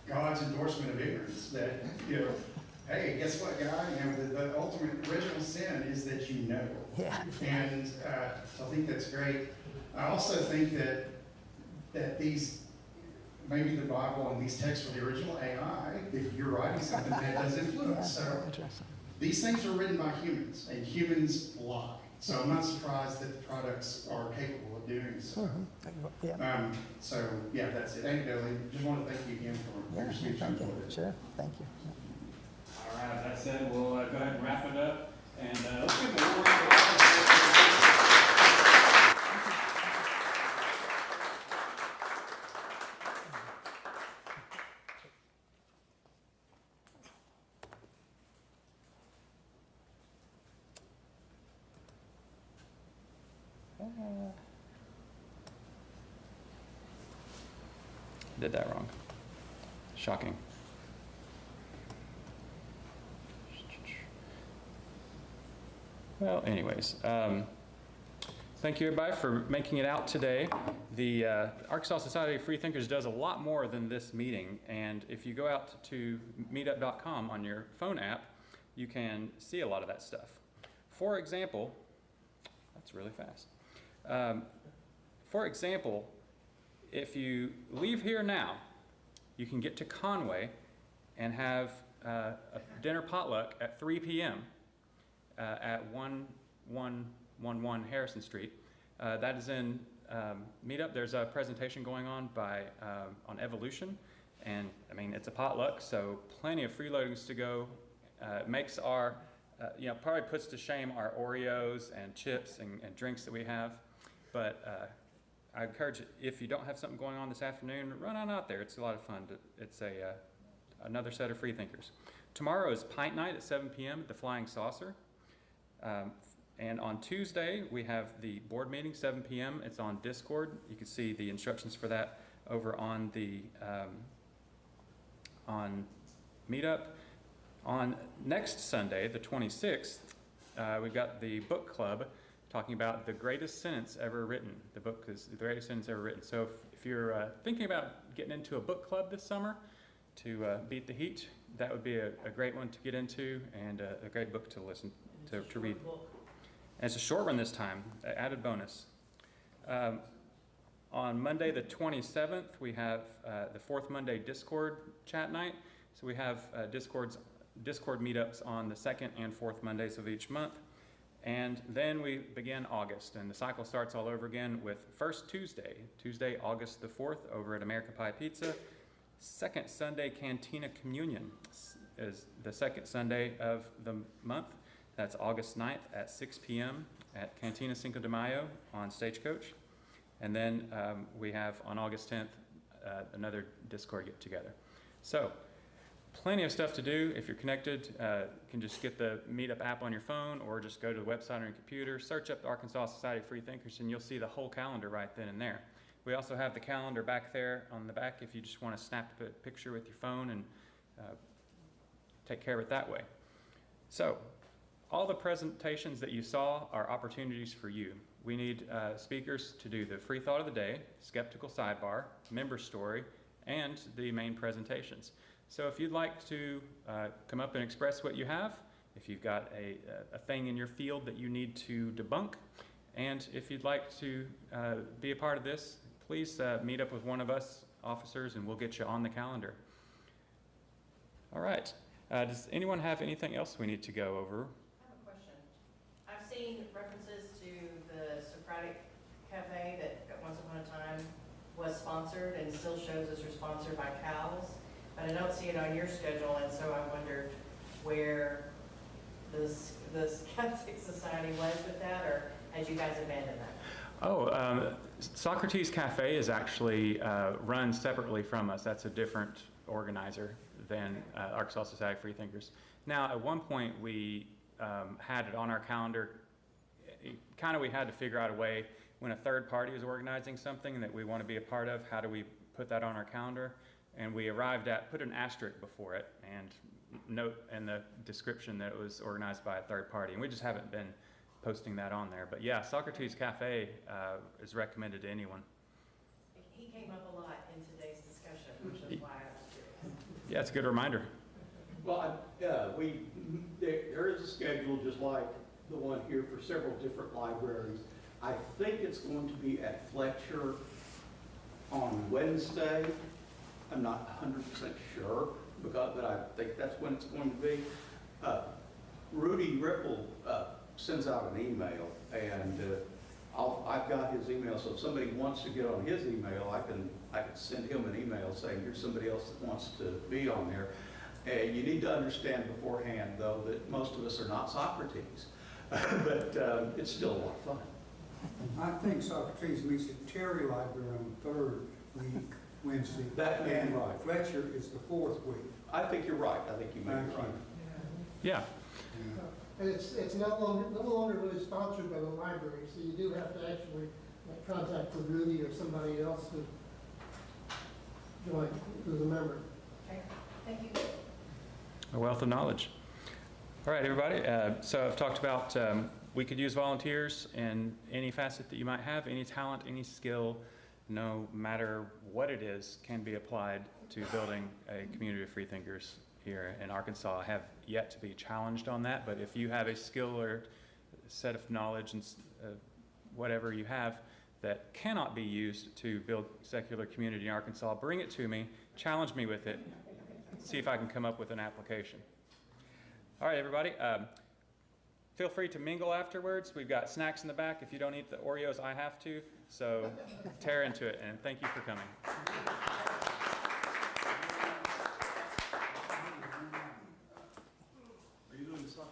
God's endorsement of ignorance. That, hey, guess what, guy? The ultimate original sin is that you know. Yeah. And so I think that's great. I also think that these, maybe the Bible and these texts are the original AI, if you're writing something that does influence. Yeah, So interesting. these things are written by humans, and humans lie. So I'm not surprised that the products are capable of doing so. Yeah. So, yeah, that's it. Anecdotally, just want to thank you again for your speech. Thank you. Sure, thank you. All right, that said, we'll go ahead and wrap it up. And let's give a round of applause. Did that wrong. Shocking. Well, anyways, thank you everybody for making it out today. The Arkansas Society of Freethinkers does a lot more than this meeting, and if you go out to meetup.com on your phone app, you can see a lot of that stuff. For example, that's really fast. For example, if you leave here now, you can get to Conway and have a dinner potluck at 3 p.m. At 1111 Harrison Street. That is in Meetup. There's a presentation going on on evolution, and I mean it's a potluck, so plenty of freeloadings to go. Makes our, probably puts to shame our Oreos and chips and drinks that we have, but I encourage you, if you don't have something going on this afternoon, run on out there. It's a lot of fun. It's another set of freethinkers. Tomorrow is Pint Night at 7 p.m. at the Flying Saucer. And on Tuesday, we have the board meeting, 7 p.m. It's on Discord. You can see the instructions for that over on the on Meetup. On next Sunday, the 26th, we've got the book club talking about the greatest sentence ever written. The book is the greatest sentence ever written. So if you're thinking about getting into a book club this summer to beat the heat, that would be a great one to get into, and a great book to listen to read. And it's a short one this time, added bonus. On Monday the 27th, we have the fourth Monday Discord chat night. So we have Discord meetups on the second and fourth Mondays of each month. And then we begin August, and the cycle starts all over again with first Tuesday, August the 4th, over at American Pie Pizza. Second Sunday, Cantina Communion is the second Sunday of the month. That's August 9th at 6 p.m. at Cantina Cinco de Mayo on Stagecoach. And then we have on August 10th another Discord get-together. So, plenty of stuff to do. If you're connected, you can just get the Meetup app on your phone, or just go to the website on your computer, search up the Arkansas Society of Freethinkers, and you'll see the whole calendar right then and there. We also have the calendar back there on the back if you just want to snap a picture with your phone and take care of it that way. So, all the presentations that you saw are opportunities for you. We need speakers to do the free thought of the day, skeptical sidebar, member story, and the main presentations. So if you'd like to come up and express what you have, if you've got a thing in your field that you need to debunk, and if you'd like to be a part of this, please meet up with one of us officers and we'll get you on the calendar. All right. Does anyone have anything else we need to go over? I have a question. I've seen references to the Socratic Cafe that at once upon a time was sponsored and still shows as sponsored by cows, but I don't see it on your schedule, and so I wondered where the Skeptic Society was with that, or had you guys abandoned that? Oh, Socrates Cafe is actually run separately from us. That's a different organizer than Arkansas Society of Freethinkers. Now, at one point, we had it on our calendar kind of we had to figure out a way when a third party is organizing something that we want to be a part of, how do we put that on our calendar? And we arrived at, put an asterisk before it and note in the description that it was organized by a third party. And we just haven't been posting that on there. But yeah, Socrates Cafe is recommended to anyone. He came up a lot in today's discussion, which is why I was curious. Yeah, it's a good reminder. Well, there is a schedule just like the one here for several different libraries. I think it's going to be at Fletcher on Wednesday. I'm not 100% sure, but I think that's when it's going to be. Rudy Ripple sends out an email, and I've got his email, so if somebody wants to get on his email, I can send him an email saying here's somebody else that wants to be on there. And you need to understand beforehand, though, that most of us are not Socrates, but it's still a lot of fun. I think Socrates meets at Terry Library on the third week, Wednesday. That may be right. Fletcher is the fourth week. I think you're right. I think you may be right. Yeah. And it's no longer really sponsored by the library, so you do have to actually contact with Rudy or somebody else to join, who's a member. Okay, thank you. A wealth of knowledge. All right, everybody. So I've talked about we could use volunteers in any facet that you might have, any talent, any skill, no matter what it is, can be applied to building a community of freethinkers here in Arkansas. I have yet to be challenged on that, but if you have a skill or set of knowledge and whatever you have that cannot be used to build secular community in Arkansas, bring it to me, challenge me with it, see if I can come up with an application. All right, everybody. Feel free to mingle afterwards. We've got snacks in the back. If you don't eat the Oreos, I have to. So tear into it, and thank you for coming. Are you doing the soccer?